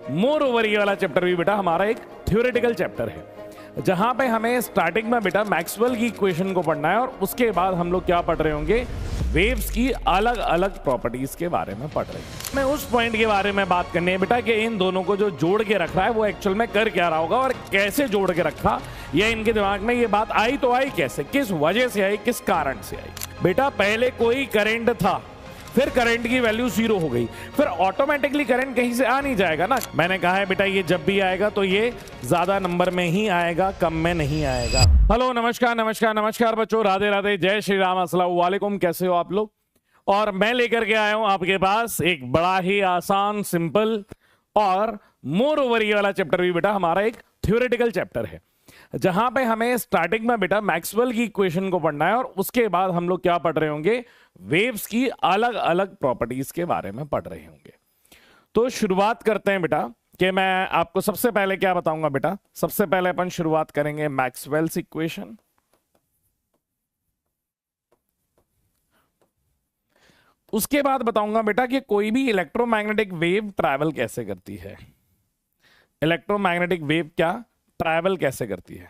More over ये वाला chapter भी बेटा हमारा एक थ्योरेटिकल चैप्टर है, जहां पे हमें स्टार्टिंग में बेटा मैक्सवेल की इक्वेशन को पढ़ना है और उसके बाद हम लोग क्या पढ़ रहे होंगे, वेव्स की अलग अलग प्रॉपर्टीज के बारे में पढ़ रहे हैं। मैं उस पॉइंट के बारे में बात करनी है बेटा कि इन दोनों को जो जोड़ के रख रहा है वो एक्चुअल में कर क्या रहा होगा और कैसे जोड़ के रखा, या इनके दिमाग में ये बात आई तो आई कैसे, किस वजह से आई, किस कारण से आई। बेटा पहले कोई करंट था, फिर करंट की वैल्यू 0 हो गई, फिर ऑटोमेटिकली करंट कहीं से आ नहीं जाएगा ना। मैंने कहा है बेटा ये जब भी आएगा तो ये ज्यादा नंबर में ही आएगा, कम में नहीं आएगा। हेलो नमस्कार नमस्कार नमस्कार बच्चों, राधे राधे, जय श्री राम, अस्सलाम वालेकुम। कैसे हो आप लोग? और मैं लेकर के आया हूं आपके पास एक बड़ा ही आसान, सिंपल और मोर ओवर ये वाला चैप्टर भी बेटा हमारा एक थ्योरेटिकल चैप्टर है, जहां पे हमें स्टार्टिंग में बेटा मैक्सवेल की इक्वेशन को पढ़ना है और उसके बाद हम लोग क्या पढ़ रहे होंगे, वेव्स की अलग अलग प्रॉपर्टीज के बारे में पढ़ रहे होंगे। तो शुरुआत करते हैं बेटा कि मैं आपको सबसे पहले क्या बताऊंगा बेटा, सबसे पहले अपन शुरुआत करेंगे मैक्सवेल्स इक्वेशन। उसके बाद बताऊंगा बेटा कि कोई भी इलेक्ट्रोमैग्नेटिक वेव ट्रैवल कैसे करती है, इलेक्ट्रोमैग्नेटिक वेव क्या ट्रैवल कैसे करती है।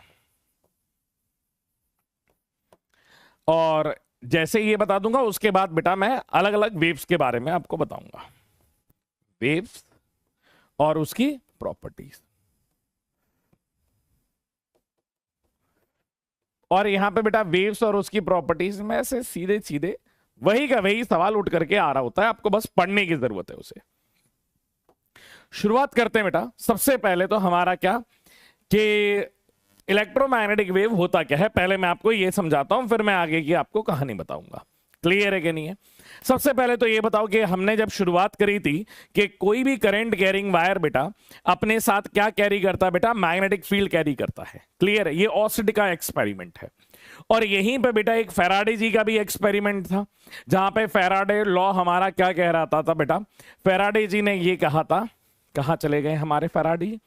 और जैसे ये बता दूंगा उसके बाद बेटा मैं अलग अलग वेव्स के बारे में आपको बताऊंगा, वेव्स और उसकी प्रॉपर्टीज। और यहां पे बेटा वेव्स और उसकी प्रॉपर्टीज में से सीधे सीधे वही का वही सवाल उठ करके आ रहा होता है, आपको बस पढ़ने की जरूरत है उसे। शुरुआत करते हैं बेटा, सबसे पहले तो हमारा क्या कि इलेक्ट्रोमैग्नेटिक वेव होता क्या है, पहले मैं आपको ये समझाता हूं, फिर मैं आगे की आपको कहानी बताऊंगा। क्लियर है कि नहीं है? सबसे पहले तो ये बताओ कि हमने जब शुरुआत करी थी कि कोई भी करंट कैरिंग वायर बेटा अपने साथ क्या कैरी करता है बेटा, मैग्नेटिक फील्ड कैरी करता है। क्लियर है? ये ऑस्टिड का एक्सपेरिमेंट है। और यहीं पे बेटा एक फैराडे जी का भी एक्सपेरिमेंट था, जहां पे फैराडे लॉ हमारा क्या कह रहा था बेटा, फैराडे जी ने ये कहा था, कहां चले गए हमारे फैराडे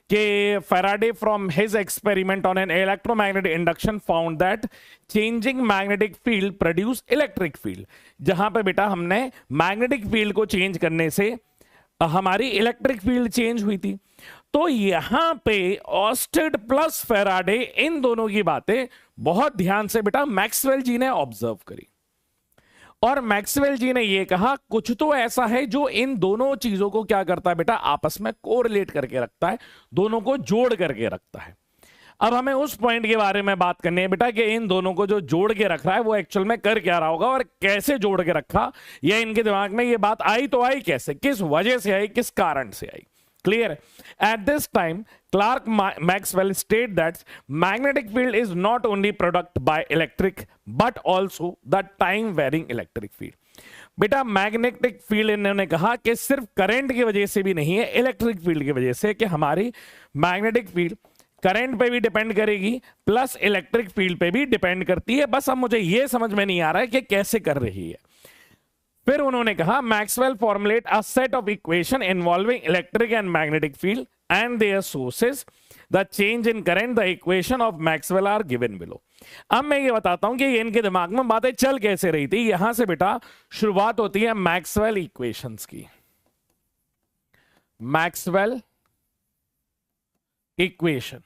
कि Faraday from his experiment on an electromagnetic induction found that changing magnetic field produce electric field. जहां पे बेटा हमने मैग्नेटिक फील्ड को चेंज करने से हमारी इलेक्ट्रिक फील्ड चेंज हुई थी। तो यहां पे ऑस्टेड प्लस फैराडे, इन दोनों की बातें बहुत ध्यान से बेटा मैक्सवेल जी ने ऑब्जर्व करी, और मैक्सवेल जी ने यह कहा कुछ तो ऐसा है जो इन दोनों चीजों को क्या करता है बेटा, आपस में कोरिलेट करके रखता है, दोनों को जोड़ करके रखता है। अब हमें उस पॉइंट के बारे में बात करनी है बेटा कि इन दोनों को जो जोड़ के रख रहा है वो एक्चुअल में कर क्या रहा होगा और कैसे जोड़ के रखा, या इनके दिमाग में ये बात आई तो आई कैसे, किस वजह से आई, किस कारण से आई। Clear? At this time, Clerk Maxwell stated that magnetic field is not only product by electric but also the time varying electric field. बेटा मैग्नेटिक फील्ड इन्होंने कहा कि सिर्फ करंट की वजह से भी नहीं है, इलेक्ट्रिक फील्ड की वजह से, कि हमारी मैग्नेटिक फील्ड करंट पे भी डिपेंड करेगी प्लस इलेक्ट्रिक फील्ड पे भी डिपेंड करती है। बस अब मुझे यह समझ में नहीं आ रहा है कि कैसे कर रही है। फिर उन्होंने कहा Maxwell formulate a set of equation involving electric and magnetic field and their sources, the change in current, the equation of Maxwell are given below. अब मैं ये बताता हूं कि इनके दिमाग में बातें चल कैसे रही थी। यहां से बेटा शुरुआत होती है मैक्सवेल इक्वेशंस की, मैक्सवेल इक्वेशन,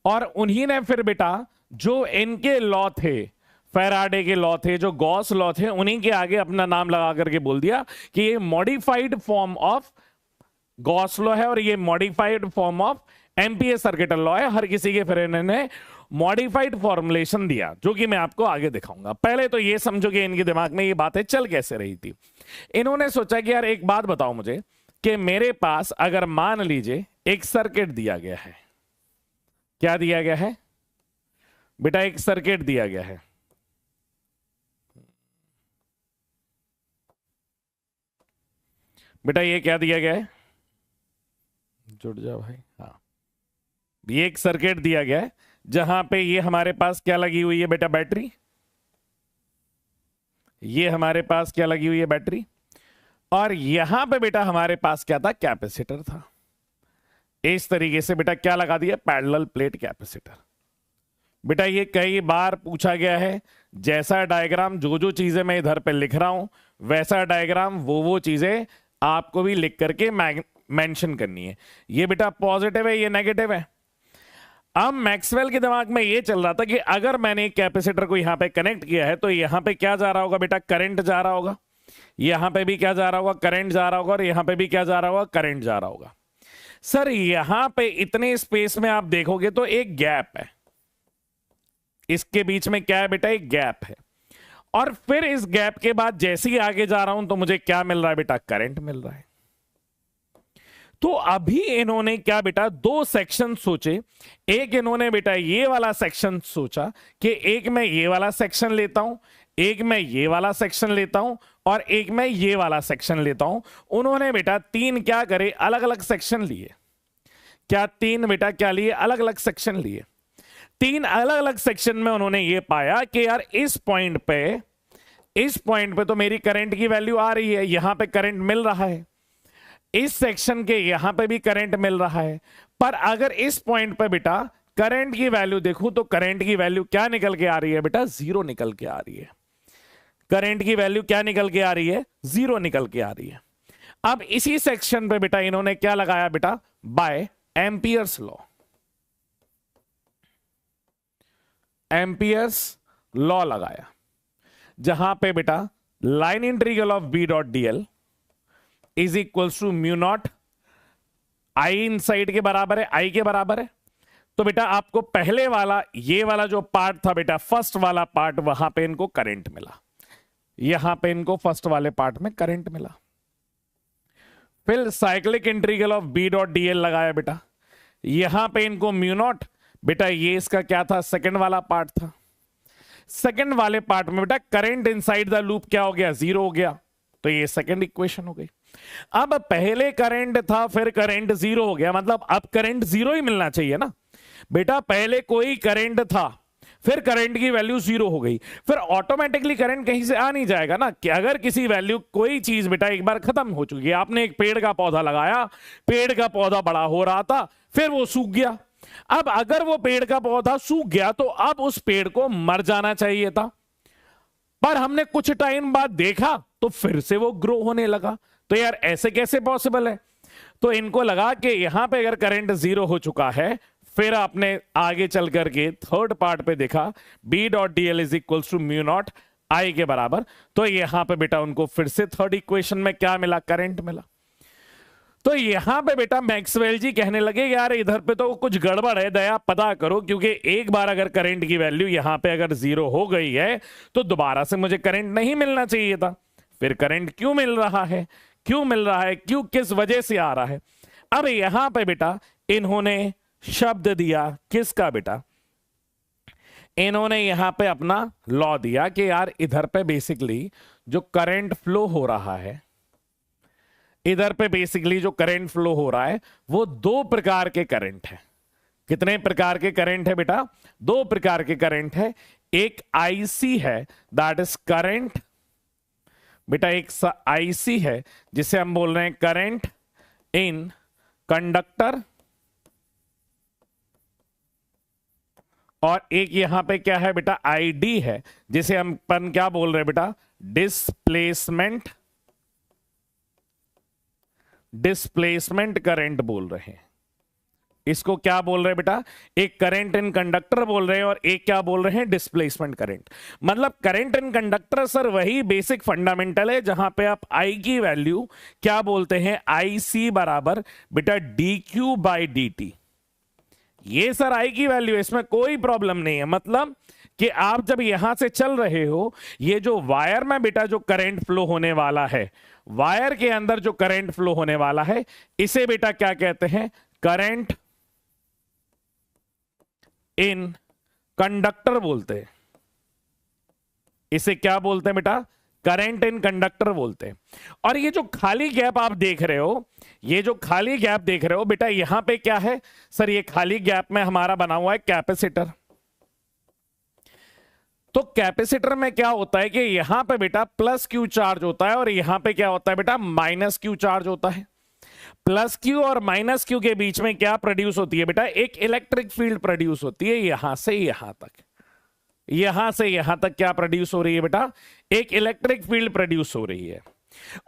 और उन्हीं ने फिर बेटा जो इनके लॉ थे, फैराडे के लॉ थे, जो गॉस लॉ थे, उन्हीं के आगे अपना नाम लगा करके बोल दिया कि ये modified form of Gauss law है और ये modified form of Ampere circuital law है। हर किसी के फिर इन्होंने मॉडिफाइड फॉर्मुलेशन दिया, जो कि मैं आपको आगे दिखाऊंगा। पहले तो ये समझो कि इनके दिमाग में ये बातें चल कैसे रही थी। इन्होंने सोचा कि यार एक बात बताओ मुझे कि मेरे पास अगर मान लीजिए एक सर्किट दिया गया है, क्या दिया गया है बेटा, एक सर्किट दिया गया है, बेटा ये क्या दिया गया है, जुड़ जाओ भाई। हाँ, ये एक सर्किट दिया गया है जहां पे ये हमारे पास क्या लगी हुई है बेटा, बैटरी। ये हमारे पास क्या लगी हुई है, बैटरी। और यहां पे बेटा हमारे पास क्या था, कैपेसिटर था। इस तरीके से बेटा क्या लगा दिया, पैरेलल प्लेट कैपेसिटर। बेटा ये कई बार पूछा गया है, जैसा डायग्राम, जो जो चीजें मैं इधर पे लिख रहा हूं वैसा डायग्राम वो चीजें आपको भी लिख करके मेंशन करनी है। ये बेटा पॉजिटिव है, ये नेगेटिव है। अब मैक्सवेल के दिमाग में ये चल रहा था कि अगर मैंने एक कैपेसिटर को यहां पे कनेक्ट किया है तो यहां पे क्या जा रहा होगा बेटा, करंट जा रहा होगा। यहां पे भी क्या जा रहा होगा, करंट जा रहा होगा। और यहां पे भी क्या जा रहा होगा, करंट जा रहा होगा। सर यहां पे इतने स्पेस में आप देखोगे तो एक गैप है, इसके बीच में क्या है बेटा, एक गैप है। और फिर इस गैप के बाद जैसे ही आगे जा रहा हूं तो मुझे क्या मिल रहा है बेटा, करंट मिल रहा है। तो अभी इन्होंने क्या बेटा, दो सेक्शन सोचे। एक इन्होंने बेटा ये वाला सेक्शन सोचा कि एक मैं ये वाला सेक्शन लेता हूं, एक मैं ये वाला सेक्शन लेता हूं, और एक मैं ये वाला सेक्शन लेता हूं। उन्होंने बेटा तीन क्या करे, अलग अलग सेक्शन लिए। क्या तीन बेटा क्या लिए, अलग अलग सेक्शन लिए। तीन अलग अलग सेक्शन में उन्होंने ये पाया कि यार इस पॉइंट पे तो मेरी करंट की वैल्यू आ रही है, यहां पे करंट मिल रहा है। इस सेक्शन के यहां पे भी करंट मिल रहा है। पर अगर इस पॉइंट पे बेटा करंट की वैल्यू देखूं तो करंट की वैल्यू क्या निकल के आ रही है बेटा, जीरो निकल के आ रही है। करंट की वैल्यू क्या निकल के आ रही है, जीरो निकल के आ रही है। अब इसी सेक्शन पे बेटा इन्होंने क्या लगाया बेटा, by Ampere's law. Ampere's law लगाया, जहां पे बेटा line integral of B dot DL is equals to mu naught I inside के बराबर है, आई के बराबर है। तो बेटा आपको पहले वाला ये वाला जो पार्ट था बेटा, फर्स्ट वाला पार्ट, वहां पे इनको करंट मिला। यहां पे इनको फर्स्ट वाले पार्ट में करंट मिला। फिर cyclic integral of B dot dl लगाया बेटा, यहां पे इनको म्यू नॉट, बेटा ये इसका क्या था, सेकंड वाला पार्ट था। सेकंड वाले पार्ट में बेटा करंट इनसाइड द लूप क्या हो गया, जीरो हो गया। तो ये सेकंड इक्वेशन हो गई। अब पहले करंट था, फिर करंट जीरो हो गया, मतलब अब करंट जीरो ही मिलना चाहिए ना बेटा। पहले कोई करंट था, फिर करंट की वैल्यू जीरो हो गई, फिर ऑटोमेटिकली करंट कहीं से आ नहीं जाएगा ना। कि अगर किसी वैल्यू कोई चीज बेटा एक बार खत्म हो चुकी है, आपने एक पेड़ का पौधा लगाया, पेड़ का पौधा बड़ा हो रहा था, फिर वो सूख गया। अब अगर वो पेड़ का पौधा सूख गया तो अब उस पेड़ को मर जाना चाहिए था, पर हमने कुछ टाइम बाद देखा तो फिर से वो ग्रो होने लगा। तो यार ऐसे कैसे पॉसिबल है। तो इनको लगा कि यहां पे अगर करंट जीरो हो चुका है, फिर आपने आगे चल करके थर्ड पार्ट पे देखा B dot DL is equal to mu naught I के बराबर। तो यहां पे बेटा उनको फिर से थर्ड इक्वेशन में क्या मिला, करंट मिला। तो यहां पे बेटा मैक्सवेल जी कहने लगे यार इधर पे तो कुछ गड़बड़ है, दया पता करो, क्योंकि एक बार अगर करंट की वैल्यू यहां पे अगर जीरो हो गई है तो दोबारा से मुझे करंट नहीं मिलना चाहिए था। फिर करंट क्यों मिल रहा है, क्यों मिल रहा है, क्यों, किस वजह से आ रहा है। अब यहां पे बेटा इन्होंने शब्द दिया किसका बेटा, इन्होंने यहां पे अपना लॉ दिया कि यार इधर पे बेसिकली जो करंट फ्लो हो रहा है, इधर पे बेसिकली जो करंट फ्लो हो रहा है वो दो प्रकार के करंट है। कितने प्रकार के करंट है बेटा, दो प्रकार के करंट है। एक आईसी है, दैट इज करंट बेटा, एक आईसी है जिसे हम बोल रहे हैं करंट इन कंडक्टर, और एक यहां पे क्या है बेटा, आईडी है जिसे हम क्या बोल रहे हैं बेटा, डिस्प्लेसमेंट करंट बोल रहे हैं। इसको क्या बोल रहे हैं बेटा, एक करंट इन कंडक्टर बोल रहे हैं और एक क्या बोल रहे हैं, डिस्प्लेसमेंट करंट। मतलब करंट इन कंडक्टर सर वही बेसिक फंडामेंटल है जहां पे आप आई की वैल्यू क्या बोलते हैं, आई सी बराबर बेटा D Q by D T. ये सर आई की वैल्यू है, इसमें कोई प्रॉब्लम नहीं है। मतलब कि आप जब यहां से चल रहे हो, ये जो वायर में बेटा जो करंट फ्लो होने वाला है, वायर के अंदर जो करंट फ्लो होने वाला है, इसे बेटा क्या कहते हैं, करंट इन कंडक्टर बोलते हैं। इसे क्या बोलते हैं बेटा, करंट इन कंडक्टर बोलते हैं। और ये जो खाली गैप आप देख रहे हो, ये जो खाली गैप देख रहे हो बेटा, यहां पे क्या है सर, ये खाली गैप में हमारा बना हुआ है कैपेसिटर। तो कैपेसिटर में क्या होता है कि यहां पे बेटा प्लस क्यू चार्ज होता है और यहां पे क्या होता है बेटा, माइनस क्यू चार्ज होता है। प्लस क्यू और माइनस क्यू के बीच में क्या प्रोड्यूस होती है बेटा, एक इलेक्ट्रिक फील्ड प्रोड्यूस होती है। यहां से यहां तक, यहां से यहां तक क्या प्रोड्यूस हो रही है बेटा, एक इलेक्ट्रिक फील्ड प्रोड्यूस हो रही है।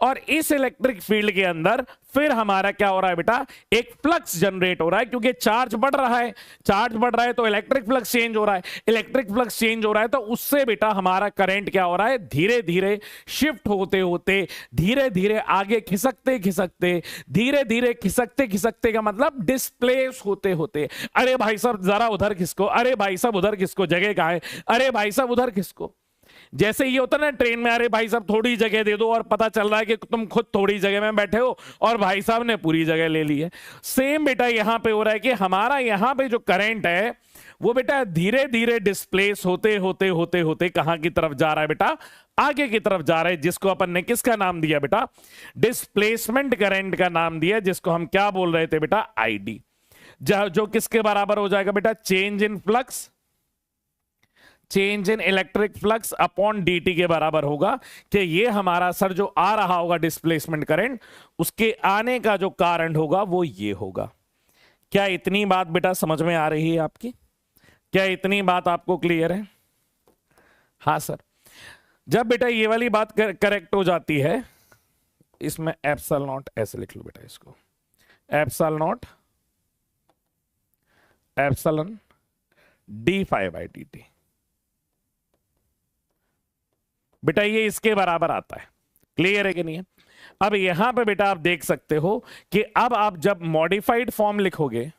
और इस इलेक्ट्रिक फील्ड के अंदर फिर हमारा क्या हो रहा है बेटा, एक फ्लक्स जनरेट हो रहा है, क्योंकि चार्ज बढ़ रहा है, चार्ज बढ़ रहा है तो इलेक्ट्रिक फ्लक्स चेंज हो रहा है, इलेक्ट्रिक फ्लक्स चेंज हो रहा है तो उससे बेटा हमारा करंट क्या हो रहा है, धीरे धीरे शिफ्ट होते होते, धीरे धीरे आगे खिसकते खिसकते, धीरे धीरे खिसकते खिसकते का मतलब डिस्प्लेस होते होते, अरे भाई साहब जरा उधर खिसको, अरे भाई साहब उधर खिसको, जगह कहां है, अरे भाई साहब उधर खिसको। जैसे ये होता है ना ट्रेन में, अरे भाई साहब थोड़ी जगह दे दो, और पता चल रहा है कि तुम खुद थोड़ी जगह में बैठे हो और भाई साहब ने पूरी जगह ले ली है। सेम बेटा यहां पे हो रहा है कि हमारा यहां पे जो करंट है वो बेटा धीरे धीरे डिस्प्लेस होते होते होते होते कहां की तरफ जा रहा है बेटा, आगे की तरफ जा रहा है, जिसको अपन ने किसका नाम दिया बेटा, डिस्प्लेसमेंट करंट का नाम दिया, जिसको हम क्या बोल रहे थे बेटा, आईडी, जो किसके बराबर हो जाएगा बेटा, change in flux, change in electric flux upon dt के बराबर होगा, कि ये हमारा सर जो आ रहा होगा डिस्प्लेसमेंट करंट, उसके आने का जो कारण होगा वो ये होगा। क्या इतनी बात बेटा समझ में आ रही है आपकी? क्या इतनी बात आपको क्लियर है? हाँ सर। जब बेटा ये वाली बात करेक्ट हो जाती है, इसमें एप्सिलॉन नॉट ऐसे लिख लो बेटा, इसको एप्सिलॉन नॉट एप्सिलॉन d∅dt, बेटा ये इसके बराबर आता है। क्लियर है कि नहीं है? अब यहां पे बेटा आप देख सकते हो कि अब आप जब मॉडिफाइड फॉर्म लिखोगे,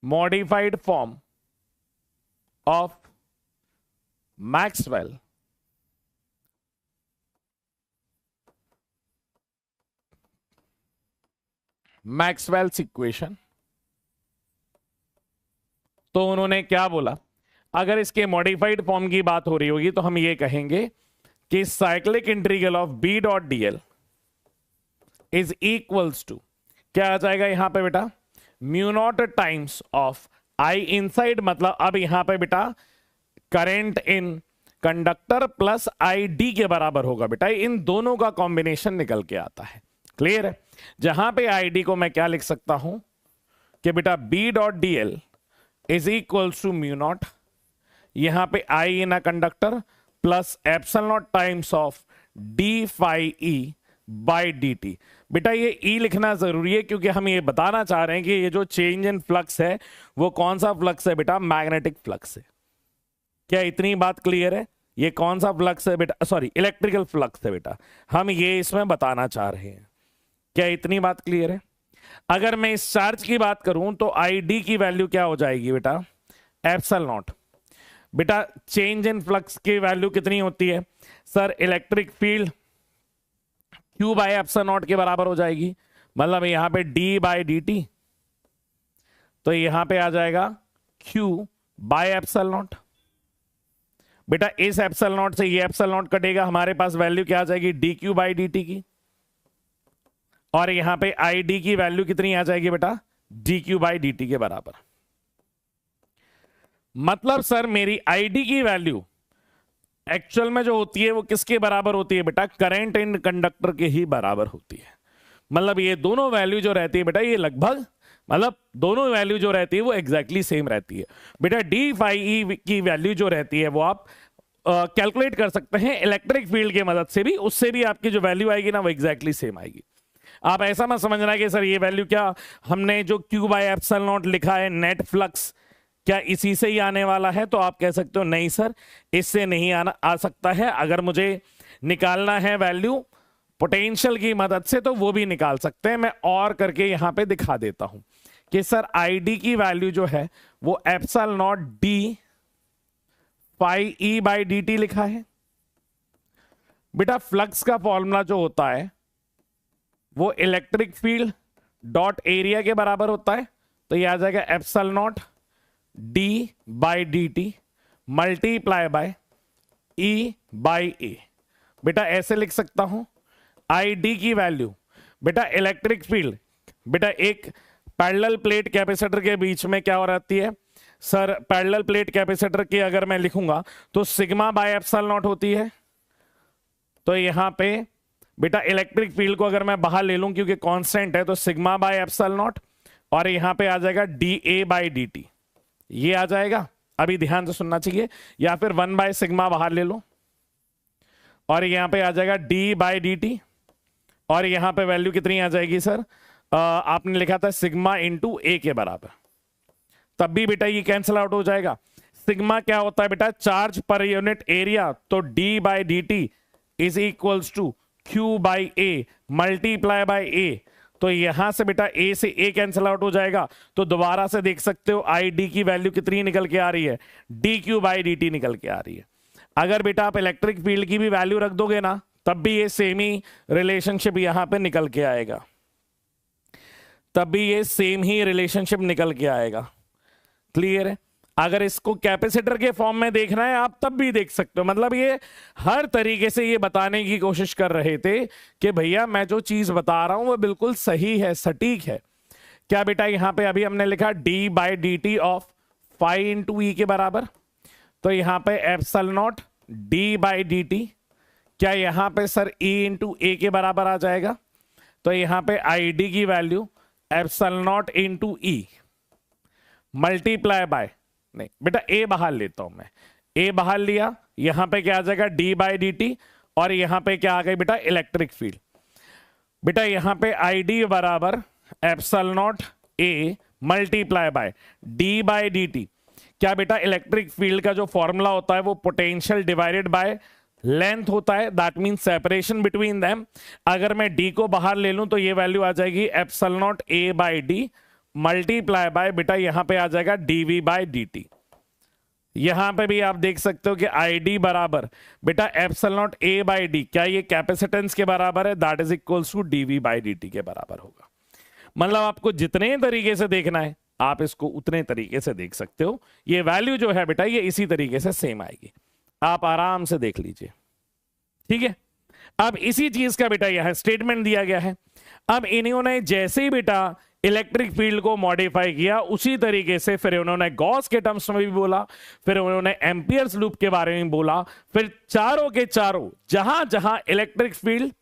modified form of Maxwell Maxwell's equation, तो उन्होंने क्या बोला, अगर इसके मॉडिफाइड फॉर्म की बात हो रही होगी तो हम ये कहेंगे कि cyclic integral of B dot D L is equals to, क्या आ जाएगा यहां पे बेटा, mu naught times of I inside, मतलब अब यहां पे बेटा current in conductor plus I D के बराबर होगा बेटा, इन दोनों का कॉम्बिनेशन निकल के आता है। क्लियर है? जहां पे आई डी को मैं क्या लिख सकता हूं कि बेटा B dot D L is equals to mu naught, यहां पे I in a conductor plus epsilon naught times of D phi E by D T. बेटा ये ई लिखना जरूरी है, क्योंकि हम ये बताना चाह रहे हैं कि ये जो चेंज इन फ्लक्स है वो कौन सा फ्लक्स है बेटा, मैग्नेटिक फ्लक्स है। क्या इतनी बात क्लियर है? ये कौन सा फ्लक्स है बेटा, सॉरी इलेक्ट्रिकल फ्लक्स है बेटा, हम ये इसमें बताना चाह रहे हैं। क्या इतनी बात क्लियर है? अगर मैं इस चार्ज की बात करूं तो आई डी की वैल्यू क्या हो जाएगी बेटा, एप्सिलॉन नॉट। बेटा चेंज इन फ्लक्स की वैल्यू कितनी होती है sir, electric field Q by epsilon not के बराबर हो जाएगी, मतलब यहां पे D बाय डी टी, तो यहां पे आ जाएगा Q बाय एप्सिलॉन नॉट। बेटा इस एप्सिलॉन नॉट से ये एप्सिलॉन नॉट कटेगा, हमारे पास वैल्यू क्या आ जाएगी, dQ बाय dt की, और यहां पे ID की वैल्यू कितनी आ जाएगी बेटा, dQ बाय dt के बराबर। मतलब सर मेरी ID की वैल्यू एक्चुअल में जो होती है वो किसके बराबर होती है बेटा, करंट इन कंडक्टर के ही बराबर होती है। मतलब ये दोनों वैल्यू जो रहती है बेटा, ये लगभग, मतलब दोनों वैल्यू जो रहती है वो एग्जैक्टली सेम रहती है। बेटा डी फाई ई की वैल्यू जो रहती है वो आप कैलकुलेट कर सकते हैं इलेक्ट्रिक फील्ड की मदद से भी, उससे भी आपकी जो वैल्यू आएगी ना वो एग्जैक्टली सेम आएगी। आप ऐसा मत समझना कि सर ये वैल्यू क्या हमने जो Q बाय एप्सिलॉन नॉट लिखा है नेट फ्लक्स, क्या इसी से ही आने वाला है, तो आप कह सकते हो नहीं सर इससे नहीं आ सकता है। अगर मुझे निकालना है वैल्यू पोटेंशियल की मदद से तो वो भी निकाल सकते हैं। मैं और करके यहां पे दिखा देता हूं कि सर आईडी की वैल्यू जो है वो epsilon naught d phi E by D t लिखा है। बेटा फ्लक्स का फॉर्मूला जो होता है वो इलेक्ट्रिक फील्ड डॉट एरिया के बराबर होता है, तो ये आ जाएगा epsilon naught D by D T multiply by E by A. बेटा ऐसे लिख सकता हूं आई डी की वैल्यू, बेटा इलेक्ट्रिक फील्ड, बेटा एक पैरेलल प्लेट कैपेसिटर के बीच में क्या हो रहती है सर, पैरेलल प्लेट कैपेसिटर की अगर मैं लिखूंगा तो सिग्मा बाय एप्सिलॉन नॉट होती है। तो यहां पे बेटा इलेक्ट्रिक फील्ड को अगर मैं बाहर ले लूं क्योंकि कांस्टेंट है, तो सिग्मा बाय एप्सिलॉन नॉट, और यहां पे आ जाएगा D A by D T, ये आ जाएगा। अभी ध्यान से सुनना चाहिए, या फिर 1 बाय सिग्मा बाहर ले लो और यहां पे आ जाएगा d/dt, और यहां पे वैल्यू कितनी आ जाएगी सर, आपने लिखा था सिग्मा इंटू ए के बराबर, तब भी बेटा ये कैंसिल आउट हो जाएगा। सिग्मा क्या होता है बेटा, चार्ज पर यूनिट एरिया, तो d/dt is equals to q/a multiply by a। तो यहां से बेटा a से a कैंसिल आउट हो जाएगा, तो दोबारा से देख सकते हो id की वैल्यू कितनी निकल के आ रही है, dq/dt निकल के आ रही है। अगर बेटा आप इलेक्ट्रिक फील्ड की भी वैल्यू रख दोगे ना, तब भी ये सेम ही रिलेशनशिप यहां पे निकल के आएगा, तब भी ये सेम ही रिलेशनशिप निकल के आएगा। क्लियर है? अगर इसको कैपेसिटर के फॉर्म में देखना है आप, तब भी देख सकते हो। मतलब ये हर तरीके से ये बताने की कोशिश कर रहे थे कि भैया मैं जो चीज बता रहा हूं वो बिल्कुल सही है, सटीक है। क्या बेटा यहां पे अभी हमने लिखा d/dt ऑफ फाई इंटू ई के बराबर, तो यहां पे एप्सिलॉन नॉट d/dt, क्या यहां पे सर e इंटू ए के बराबर आ जाएगा, तो यहां पे id की value epsilon not into E multiply by, नहीं बेटा ए बाहर लेता हूं मैं, ए बाहर लिया, यहां पे क्या आ जाएगा d/dt, और यहां पे क्या आ गई बेटा इलेक्ट्रिक फील्ड। बेटा यहां पे id बराबर epsilon not A multiply by d/dt, क्या बेटा इलेक्ट्रिक फील्ड का जो फॉर्मूला होता है वो पोटेंशियल डिवाइडेड बाय लेंथ होता है, that mean separation between them. अगर मैं d को बाहर ले लूं तो ये वैल्यू आ जाएगी epsilon not a/d multiply by बेटा यहां पे आ जाएगा dv/dt। यहां पे भी आप देख सकते हो कि id बराबर बेटा एप्सिलॉन नॉट a/d, क्या ये कैपेसिटेंस के बराबर है, that is equals to dv/dt के बराबर होगा। मतलब आपको जितने तरीके से देखना है आप इसको उतने तरीके से देख सकते हो। ये वैल्यू जो है बेटा ये इसी तरीके से सेम आएगी, आप आराम से देख लीजिए। ठीक है, अब इसी चीज का बेटा यह स्टेटमेंट दिया गया है। अब इन्होंने जैसे ही बेटा इलेक्ट्रिक फील्ड को मॉडिफाई किया, उसी तरीके से फिर उन्होंने गॉस के टर्म्स में भी बोला, फिर उन्होंने एम्पियर्स लूप के बारे में बोला, फिर चारों के चारों जहां जहां इलेक्ट्रिक फील्ड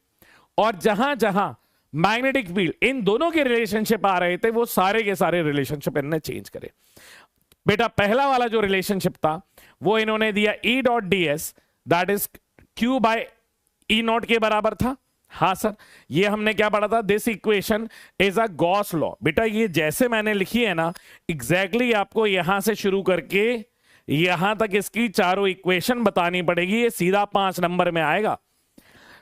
और जहां जहां मैग्नेटिक फील्ड, इन दोनों के रिलेशनशिप आ रहे थे, वो सारे के सारे रिलेशनशिप इन्होंने चेंज करे। बेटा पहला वाला जो रिलेशनशिप था वो इन्होंने दिया E.ds दैट इज Q/E0 के बराबर था। हाँ सर, ये हमने क्या पढ़ा था, this equation is a Gauss law. बेटा ये जैसे मैंने लिखी है ना, एग्जैक्टली आपको यहां से शुरू करके यहां तक इसकी चारों इक्वेशन बतानी पड़ेगी, ये सीधा 5 नंबर में आएगा।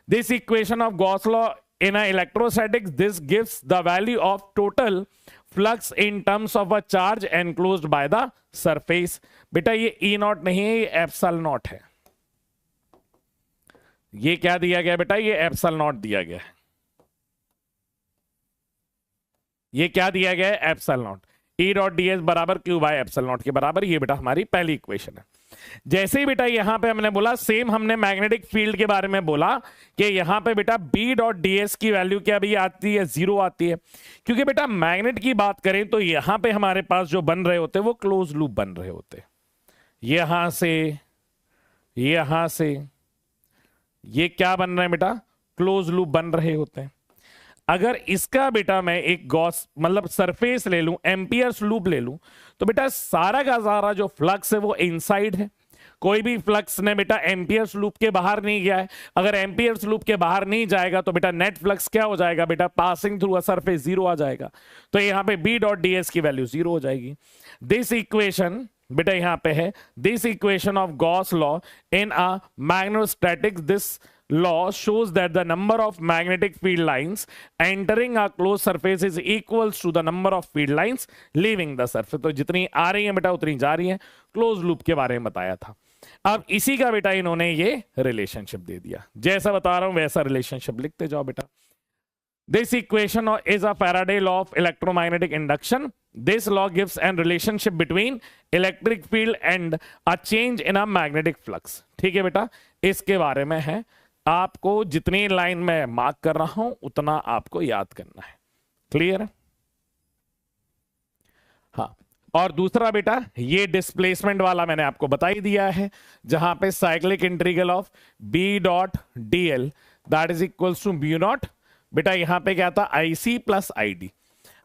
This equation of Gauss law in a electrostatics, this gives the value of total flux in terms of a charge enclosed by the surface। बेटा ये E0 नहीं है, ये एप्सिलॉन नॉट है। ये क्या दिया गया बेटा, ये एप्सिलॉन नॉट दिया गया है। ये क्या दिया गया है, एप्सिलॉन नॉट। E.ds बराबर Q/एप्सिलॉन नॉट के बराबर, ये बेटा हमारी पहली इक्वेशन है। जैसे ही बेटा यहां पे हमने बोला, सेम हमने मैग्नेटिक फील्ड के बारे में बोला कि यहां पे बेटा B.ds की वैल्यू क्या भी आती है, 0 आती है। क्योंकि बेटा मैग्नेट की बात करें तो यहां पे हमारे पास जो बन रहे होते वो क्लोज लूप बन रहे होते, यहां से ये क्या बन रहे हैं बेटा, क्लोज लूप बन रहे होते हैं। अगर इसका बेटा मैं एक गॉस मतलब सरफेस ले लूं, एम्पियर्स लूप ले लूं, तो बेटा सारा का सारा जो फ्लक्स है वो इनसाइड है। कोई भी फ्लक्स ने बेटा एम्पियर्स लूप के बाहर नहीं गया है। अगर एम्पियर्स लूप के बाहर नहीं जाएगा तो बेटा नेट फ्लक्स क्या हो जाएगा बेटा, पासिंग थ्रू अ सरफेस 0 आ जाएगा। तो यहां पे B.ds की वैल्यू 0 हो जाएगी। दिस इक्वेशन बेटा यहां पे है, this equation of Gauss law in a magnetostatics, this law shows that the number of magnetic field lines entering a closed surface is equals to the number of field lines leaving the surface। तो जितनी आ रही है बेटा उतनी जा रही है। Close loop के बारे में बताया था। अब इसी का बेटा इन्होंने ये रिलेशनशिप दे दिया, जैसा बता रहा हूं वैसा रिलेशनशिप लिखते जाओ बेटा। This equation is a Faraday law of electromagnetic induction. This law gives a relationship between electric field and a change in a magnetic flux। ठीक है बेटा, इसके बारे में है। आपको जितनी लाइन में मार्क कर रहा हूं उतना आपको याद करना है। क्लियर है? हाँ, और दूसरा बेटा ये डिस्प्लेसमेंट वाला मैंने आपको बता ही दिया है, जहां पे cyclic integral of B.dl that is equals to म्यू0। बेटा यहां पे क्या था, IC प्लस ID।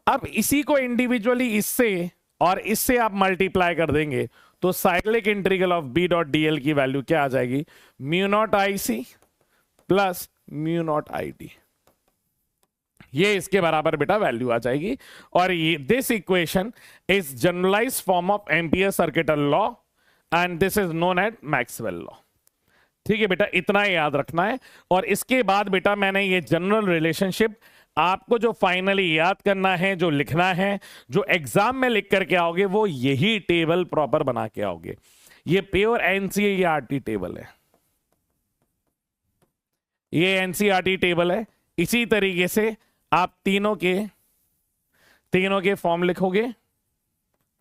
अब इसी को इंडिविजुअली इससे और इससे आप मल्टीप्लाई कर देंगे तो साइक्लिक इंटीग्रल ऑफ B.dl की वैल्यू क्या आ जाएगी, म्यू0 IC plus mu naught I T, ये इसके बराबर बेटा वैल्यू आ जाएगी। और ये this equation is generalised form of Ampere circuital law and this is known at Maxwell law. ठीक है बेटा, इतना याद रखना है। और इसके बाद बेटा मैंने ये जनरल रिलेशनशिप आपको जो फाइनली याद करना है, जो लिखना है, जो एग्जाम में लिख करके आओगे, वो यही टेबल प्रॉपर बना के आओगे। ये प्योर एनसीईआरटी टेबल है, ये एनसीईआरटी टेबल है। इसी तरीके से आप तीनों के फॉर्म लिखोगे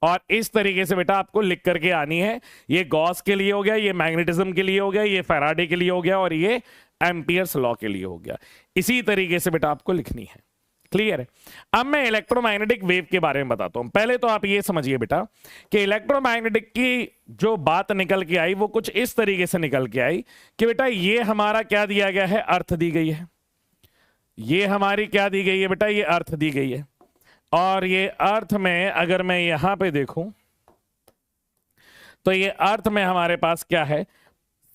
और इस तरीके से बेटा आपको लिख करके आनी है। ये गॉस के लिए हो गया, ये मैग्नेटिज्म के लिए हो गया, ये फैराडे के लिए हो गया और ये एम्पियर्स लॉ के लिए हो गया। इसी तरीके से बेटा आपको लिखनी है। क्लियर है? अब मैं इलेक्ट्रोमैग्नेटिक वेव के बारे में बताता हूं। पहले तो आप ये समझिए बेटा कि इलेक्ट्रोमैग्नेटिक की जो बात निकल के आई वो कुछ इस तरीके से निकल के आई कि बेटा ये हमारा क्या दिया गया है, अर्थ दी गई है। ये हमारी क्या दी गई है बेटा, ये अर्थ दी गई है। और ये अर्थ में अगर मैं यहां पे देखूं तो ये अर्थ में हमारे पास क्या है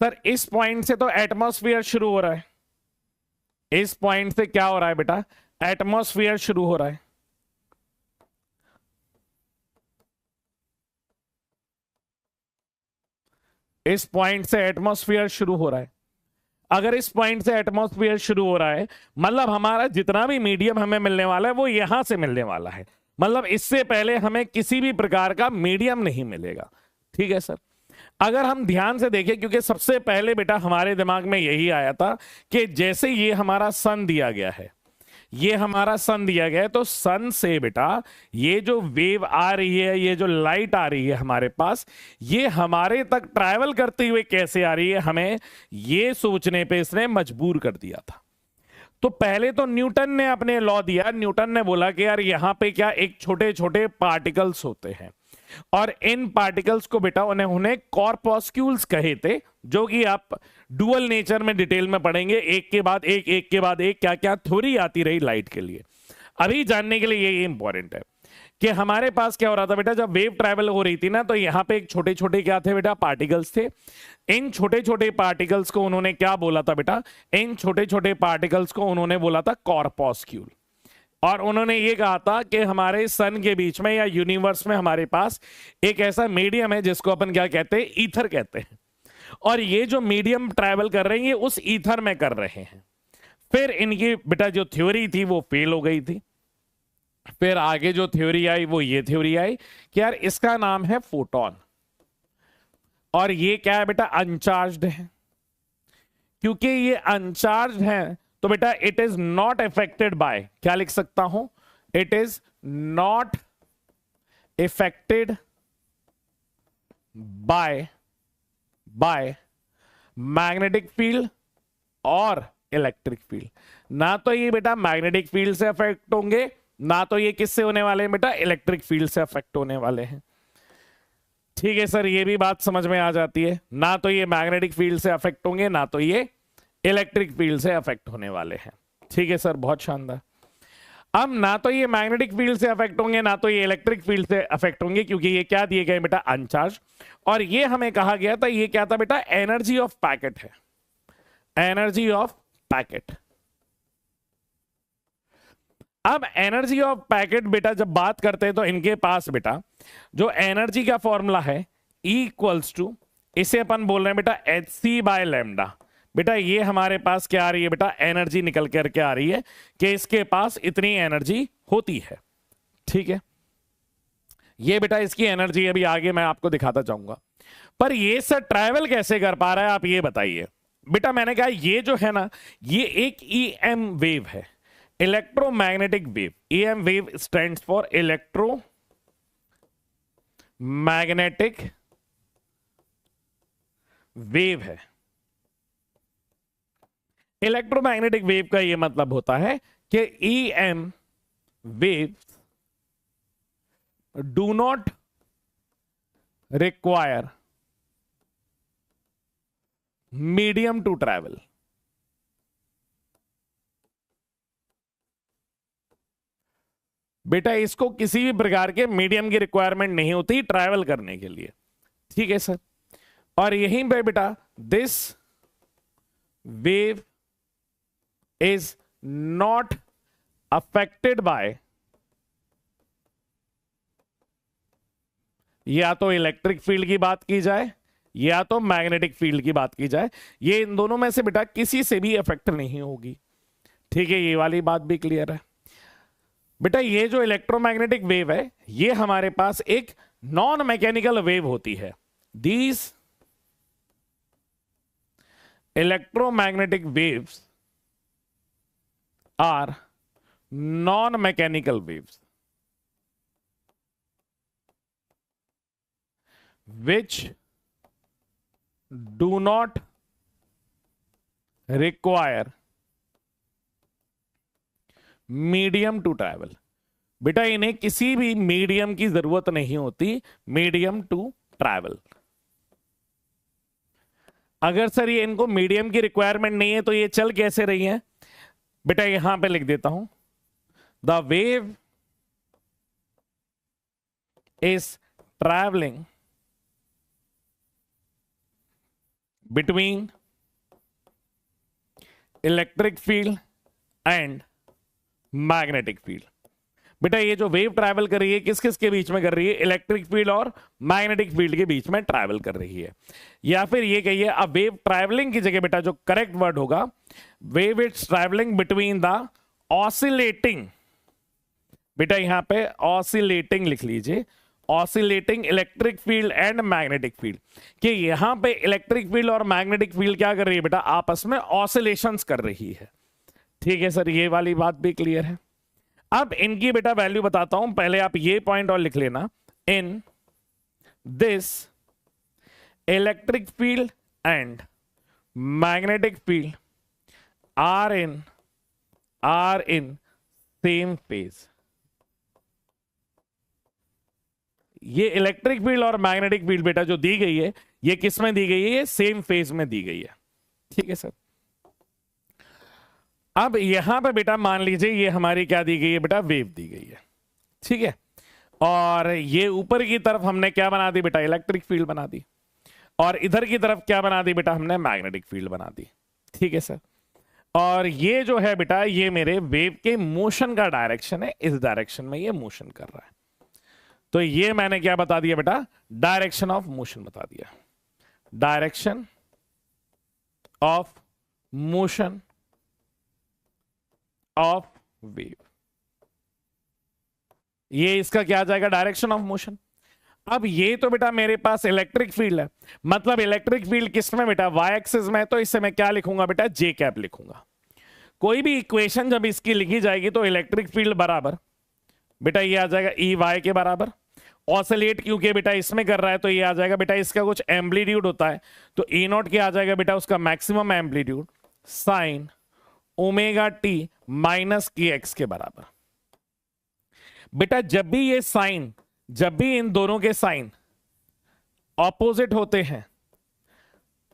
सर, इस पॉइंट से तो एटमॉस्फेयर शुरू हो रहा है। इस पॉइंट से क्या हो रहा है बेटा, एटमॉस्फेयर शुरू हो रहा है। इस पॉइंट से एटमॉस्फेयर शुरू हो रहा है। अगर इस पॉइंट से एटमॉस्फेयर शुरू हो रहा है मतलब हमारा जितना भी मीडियम हमें मिलने वाला है वो यहां से मिलने वाला है। मतलब इससे पहले हमें किसी भी प्रकार का मीडियम नहीं मिलेगा। ठीक है सर? अगर हम ध्यान से देखें, क्योंकि सबसे पहले बेटा हमारे दिमाग में यही आया था कि जैसे ये हमारा सन दिया गया है, ये हमारा सन दिया गया है, तो सन से बेटा ये जो वेव आ रही है, ये जो लाइट आ रही है हमारे पास, ये हमारे तक ट्रैवल करते हुए कैसे आ रही है, हमें ये सोचने पे इसने मजबूर कर दिया था। तो पहले तो न्यूटन ने अपने लॉ दिया। न्यूटन ने बोला कि यार यहां पे क्या एक छोटे छोटे पार्टिकल्स होते हैं और इन पार्टिकल्स को बेटा उन्हें कॉर्पस्क्यूल्स कहे थे, जो कि आप डुअल नेचर में डिटेल में पढ़ेंगे, एक के बाद एक क्या क्या थ्योरी आती रही लाइट के लिए। अभी जानने के लिए ये इंपॉर्टेंट है कि हमारे पास क्या हो रहा था बेटा, जब वेव ट्रैवल हो रही थी ना, तो यहां पे एक छोटे छोटे क्या थे बेटा, पार्टिकल्स थे। इन छोटे छोटे पार्टिकल्स को उन्होंने क्या बोला था बेटा, इन छोटे छोटे पार्टिकल्स को उन्होंने बोला था कॉर्पस्क्यूल। और उन्होंने ये कहा था कि हमारे सन के बीच में या यूनिवर्स में हमारे पास एक ऐसा मीडियम है जिसको अपन क्या कहते हैं, ईथर कहते हैं। और ये जो मीडियम ट्रैवल कर रहे हैं ये उस ईथर में कर रहे हैं। फिर इनकी बेटा जो थ्योरी थी वो फेल हो गई थी। फिर आगे जो थ्योरी आई वो ये थ्योरी आई कि यार इसका नाम है फोटोन, और ये क्या है बेटा, अनचार्ज्ड है। क्योंकि ये अनचार्ज्ड है तो बेटा it is not affected by, क्या लिख सकता हूं, it is not affected by magnetic field और इलेक्ट्रिक फील्ड। ना तो ये बेटा मैग्नेटिक फील्ड से अफेक्ट होंगे, ना तो ये किससे होने वाले हैं बेटा, इलेक्ट्रिक फील्ड से अफेक्ट होने वाले हैं। ठीक है सर, ये भी बात समझ में आ जाती है। ना तो ये मैग्नेटिक फील्ड से अफेक्ट होंगे, ना तो ये इलेक्ट्रिक फील्ड से अफेक्ट होने वाले हैं। ठीक है सर, बहुत शानदार। अब ना तो ये मैग्नेटिक फील्ड से अफेक्ट होंगे, ना तो ये इलेक्ट्रिक फील्ड से अफेक्ट होंगे, क्योंकि ये क्या दिए गए बेटा, अनचार्ज। और ये हमें कहा गया था, ये क्या था बेटा, एनर्जी ऑफ पैकेट है, एनर्जी ऑफ पैकेट। अब एनर्जी ऑफ पैकेट बेटा जब बात करते हैं तो इनके पास बेटा जो एनर्जी का फॉर्मूला है इक्वल्स टू, इसे अपन बोल रहे हैं बेटा hc/λ। बेटा ये हमारे पास क्या आ रही है बेटा, एनर्जी निकल करके आ रही है कि इसके पास इतनी एनर्जी होती है। ठीक है, ये बेटा इसकी एनर्जी अभी आगे मैं आपको दिखाता जाऊंगा। पर ये सर ट्रैवल कैसे कर पा रहा है, आप ये बताइए। बेटा मैंने कहा ये जो है ना, ये एक EM वेव है, electromagnetic wave. EM wave stands for electro magnetic wave है। इलेक्ट्रोमैग्नेटिक वेव का यह मतलब होता है कि EM waves do not require medium to travel। बेटा इसको किसी भी प्रकार के मीडियम की रिक्वायरमेंट नहीं होती ट्रैवल करने के लिए। ठीक है सर, और यहीं पे बेटा this wave is not affected by या तो इलेक्ट्रिक फील्ड की बात की जाए या तो मैग्नेटिक फील्ड की बात की जाए, ये इन दोनों में से बेटा किसी से भी अफेक्ट नहीं होगी। ठीक है, ये वाली बात भी क्लियर है बेटा। ये जो इलेक्ट्रोमैग्नेटिक वेव है ये हमारे पास एक नॉन मैकेनिकल वेव होती है। These electromagnetic waves are non mechanical waves which do not require medium to travel. बेटा इन्हें किसी भी मीडियम की जरूरत नहीं होती, मीडियम टू ट्रैवल। अगर सर ये इनको मीडियम की रिक्वायरमेंट नहीं है तो ये चल कैसे रही है? बेटा यहां पे लिख देता हूं, the wave is travelling between electric field and magnetic field. बेटा ये जो वेव ट्रैवल कर रही है किस किस के बीच में कर रही है? इलेक्ट्रिक फील्ड और मैग्नेटिक फील्ड के बीच में ट्रैवल कर रही है। या फिर ये कहिए, अब वेव ट्रैवलिंग की जगह बेटा जो करेक्ट वर्ड होगा, wave is travelling between the oscillating, बेटा यहां पे ऑसिलेटिंग लिख लीजिए, oscillating electric field and magnetic field, कि यहां पे इलेक्ट्रिक फील्ड और मैग्नेटिक फील्ड क्या कर रही है बेटा? आपस में ऑसिलेशंस कर रही है। ठीक है सर, ये वाली बात भी क्लियर है। अब इनकी बेटा वैल्यू बताता हूं, पहले आप ये पॉइंट और लिख लेना। In this electric field and magnetic field are in same phase. ये इलेक्ट्रिक फील्ड और मैग्नेटिक फील्ड बेटा जो दी गई है ये किस में दी गई है? ये सेम फेज में दी गई है। ठीक है सर। अब यहां पे बेटा मान लीजिए ये हमारी क्या दी गई है बेटा? वेव दी गई है। ठीक है, और ये ऊपर की तरफ हमने क्या बना दी बेटा? इलेक्ट्रिक फील्ड बना दी, और इधर की तरफ क्या बना दी बेटा? हमने मैग्नेटिक फील्ड बना दी। ठीक है सर, और ये जो है बेटा ये मेरे वेव के मोशन का डायरेक्शन है, इस डायरेक्शन में ये मोशन कर रहा है। तो ये मैंने क्या बता दिया बेटा? डायरेक्शन ऑफ मोशन बता दिया। Direction of motion of wave, ये इसका क्या आ जाएगा? Direction of motion. अब ये तो बेटा मेरे पास इलेक्ट्रिक फील्ड है, मतलब इलेक्ट्रिक फील्ड किस में बेटा? वाई एक्सिस में। तो इससे मैं क्या लिखूंगा बेटा? जे कैप लिखूंगा। कोई भी इक्वेशन जब इसकी लिखी जाएगी तो इलेक्ट्रिक फील्ड बराबर बेटा ये आ जाएगा ई वाई के बराबर। ऑसिलेट क्योंकि बेटा इसमें कर रहा है तो ये आ जाएगा बेटा, इसका कुछ एम्पलीट्यूड होता है तो ई नॉट क्या आ जाएगा बेटा? उसका maximum amplitude sine omega T minus के एक्स के बराबर। बेटा जब भी ये साइन, जब भी इन दोनों के साइन ऑपोजिट होते हैं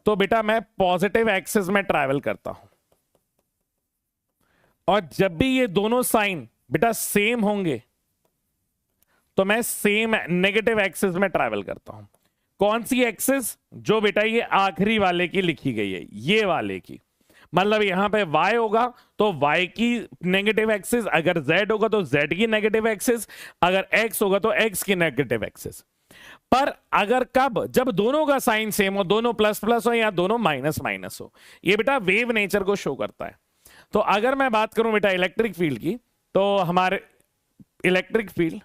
तो बेटा मैं पॉजिटिव एक्सिस में ट्रैवल करता हूं, और जब भी ये दोनों साइन बेटा सेम होंगे तो मैं सेम नेगेटिव एक्सिस में ट्रैवल करता हूं। कौन सी एक्सिस? जो बेटा ये आखिरी वाले की लिखी गई है, ये वाले की। मतलब यहां पे y होगा तो y की नेगेटिव एक्सिस, अगर z होगा तो z की नेगेटिव एक्सिस, अगर x होगा तो x की नेगेटिव एक्सिस। पर अगर कब? जब दोनों का साइन सेम हो, दोनों प्लस प्लस हो या दोनों माइनस माइनस हो। ये बेटा वेव नेचर को शो करता है। तो अगर मैं बात करूं बेटा इलेक्ट्रिक फील्ड की, तो हमारे इलेक्ट्रिक फील्ड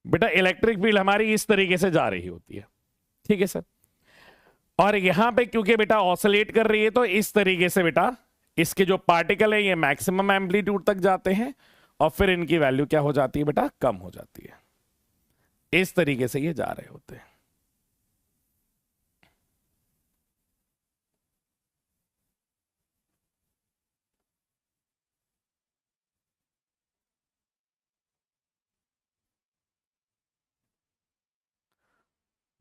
बेटा इलेक्ट्रिक फील्ड हमारी इस तरीके से जा रही होती है। ठीक है सर, और यहां पे क्योंकि बेटा ऑसिलेट कर रही है तो इस तरीके से बेटा इसके जो पार्टिकल है ये मैक्सिमम एम्पलीट्यूड तक जाते हैं और फिर इनकी वैल्यू क्या हो जाती है बेटा? कम हो जाती है। इस तरीके से ये जा रहे होते हैं।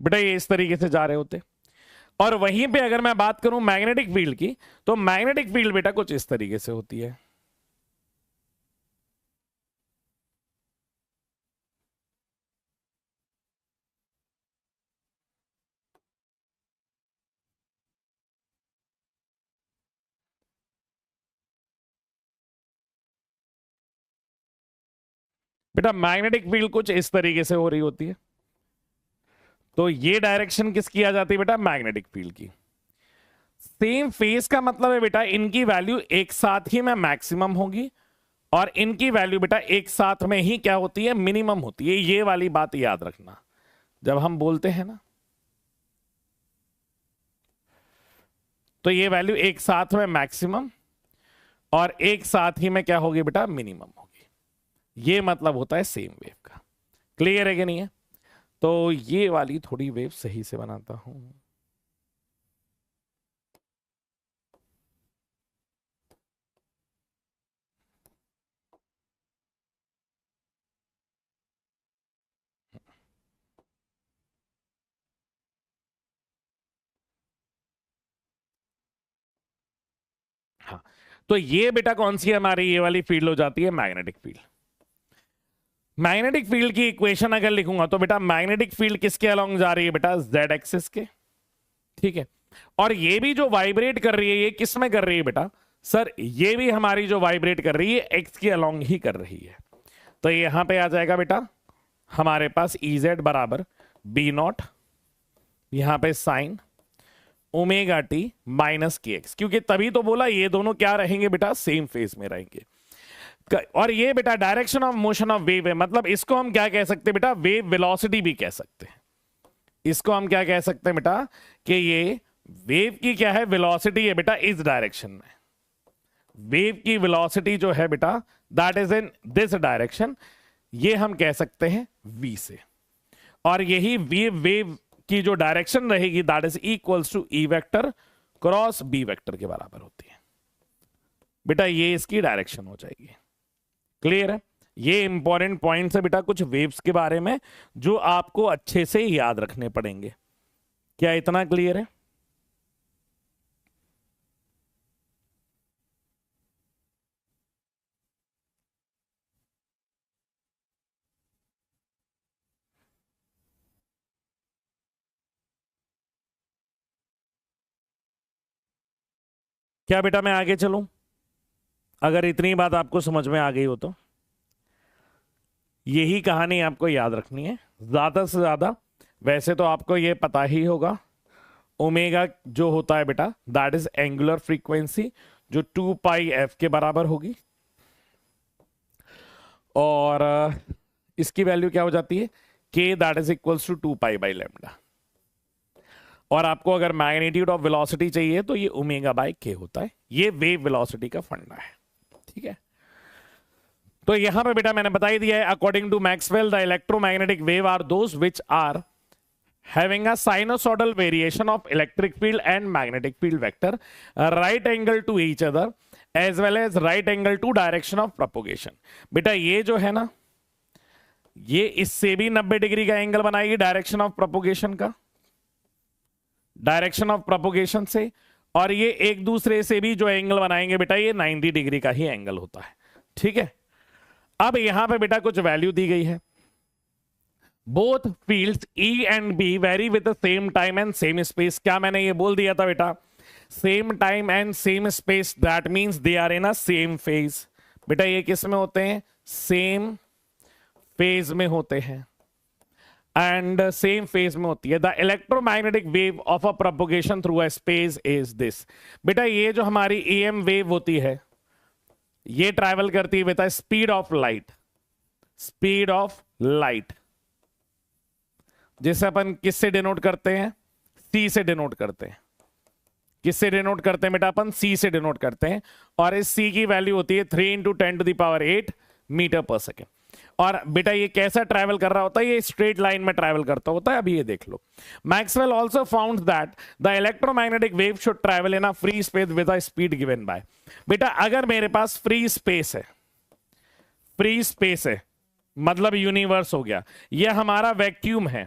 बेटा ये इस तरीके से जा रहे होते। और वहीं पे अगर मैं बात करूं मैग्नेटिक फील्ड की, तो मैग्नेटिक फील्ड बेटा कुछ इस तरीके से होती है। बेटा मैग्नेटिक फील्ड कुछ इस तरीके से हो रही होती है, तो ये डायरेक्शन किसकी आ जाती है बेटा, मैग्नेटिक फील्ड की। सेम फेस का मतलब है बेटा इनकी वैल्यू एक साथ ही में मैक्सिमम होगी और इनकी वैल्यू बेटा एक साथ में ही क्या होती है, मिनिमम होती है। ये वाली बात याद रखना जब हम बोलते हैं ना, तो ये वैल्यू एक साथ में मैक्सिमम और एक साथ ही में क्या होगी बेटा, मिनिमम होगी। ये मतलब होता है सेम वेव का। क्लियर है कि नहीं है? तो ये वाली थोड़ी वेव सही से बनाता हूं। हाँ, तो ये बेटा कौन सी है हमारी, ये वाली फील्ड हो जाती है मैग्नेटिक फील्ड। मैग्नेटिक फील्ड की इक्वेशन अगर लिखूंगा तो बेटा मैग्नेटिक फील्ड किसके अलोंग जा रही है बेटा, जेड एक्सिस के। ठीक है, और ये भी जो वाइब्रेट कर रही है ये किस में कर रही है बेटा, सर ये भी हमारी जो वाइब्रेट कर रही है एक्स के अलोंग ही कर रही है। तो यहां पे आ जाएगा बेटा हमारे पास ई जेड बराबर बी नॉट, यहां पे साइन ओमेगा टी माइनस के एक्स, क्योंकि तभी तो बोला ये दोनों क्या रहेंगे बेटा, सेम फेज में रहेंगे। और ये बेटा direction of motion of wave है, मतलब इसको हम क्या कह सकते हैं बेटा, वेव वेलोसिटी भी कह सकते हैं। इसको हम क्या कह सकते हैं बेटा कि ये वेव की क्या है, वेलोसिटी है बेटा इस डायरेक्शन में। वेव की वेलोसिटी जो है बेटा that is in this direction, ये हम कह सकते हैं v से। और यही वेव की जो डायरेक्शन रहेगी that is equals to E vector cross B vector के बराबर होती है बेटा, ये इसकी डायरेक्शन हो जाएगी। क्लियर है? ये इंपॉर्टेंट पॉइंट्स है बेटा कुछ वेव्स के बारे में जो आपको अच्छे से याद रखने पड़ेंगे। क्या इतना क्लियर है? क्या बेटा मैं आगे चलूं? अगर इतनी बात आपको समझ में आ गई हो तो यही कहानी आपको याद रखनी है ज्यादा से ज्यादा। वैसे तो आपको यह पता ही होगा, ओमेगा जो होता है बेटा दैट इज एंगुलर फ्रीक्वेंसी जो 2 पाई एफ के बराबर होगी, और इसकी वैल्यू क्या हो जाती है, k that is equals to 2 pi by lambda. और आपको अगर मैग्नीट्यूड ऑफ वेलोसिटी चाहिए तो ये ओमेगा बाय के होता है। ये वेव वेलोसिटी का फंडा है। ठीक है, तो यहां पे बेटा मैंने बता ही दिया है, according to Maxwell the electromagnetic wave are those which are having a sinusoidal variation of electric field and magnetic field vector right angle to each other as well as right angle to direction of propagation। बेटा ये जो है ना ये इससे भी 90 degree का angle बनाएगी डायरेक्शन ऑफ प्रोपोगेशन का, डायरेक्शन ऑफ प्रोपोगेशन से, और ये एक दूसरे से भी जो एंगल बनाएंगे बेटा ये 90 डिग्री का ही एंगल होता है। ठीक है, अब यहां पे बेटा कुछ वैल्यू दी गई है, both fields E and B vary with the same time and same space. क्या मैंने ये बोल दिया था बेटा, same time and same space that means they are in a same phase. बेटा ये किस में होते हैं, सेम फेज में होते हैं, एंड सेम फेज में होती है। The electromagnetic wave of a propagation through a space is this. बेटा ये जो हमारी EM वेव होती है ये ट्रैवल करती है बेटा speed of light, speed of light जिसे अपन किससे डिनोट करते हैं, C से डिनोट करते हैं। किससे डिनोट करते हैं बेटा, अपन C से डिनोट करते हैं, और इस C की वैल्यू होती है 3 × 10⁸ मीटर पर सेकेंड। और बेटा ये कैसा ट्रैवल कर रहा होता है, ये स्ट्रेट लाइन में ट्रैवल करता होता है। अभी ये देख लो, Maxwell also found that the electromagnetic wave should travel in a free space with a speed given by. बेटा अगर मेरे पास फ्री स्पेस है, फ्री स्पेस है मतलब यूनिवर्स हो गया, यह हमारा वैक्यूम है।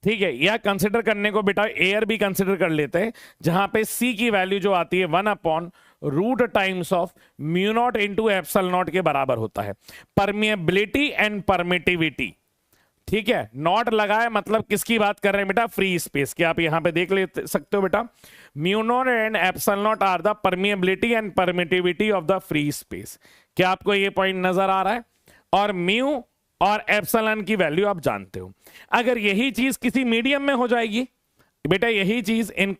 ठीक है, या कंसिडर करने को बेटा एयर भी कंसिडर कर लेते हैं, जहां पे C की वैल्यू जो आती है 1/रूट times of mu naught into epsilon naught के बराबर होता है। परमिएबिलिटी एंड परमिटिविटी, ठीक है, नॉट लगाए मतलब किसकी बात कर रहे हैं बेटा, फ्री स्पेस की। आप यहां पे देख ले सकते हो बेटा, mu naught and epsilon naught are the permeability and permittivity of the free space. क्या आपको ये पॉइंट नजर आ रहा है? और म्यू और एप्सिलॉन की वैल्यू आप जानते हो। अगर यही चीज किसी मीडियम में हो जाएगी बेटा, यही चीज इन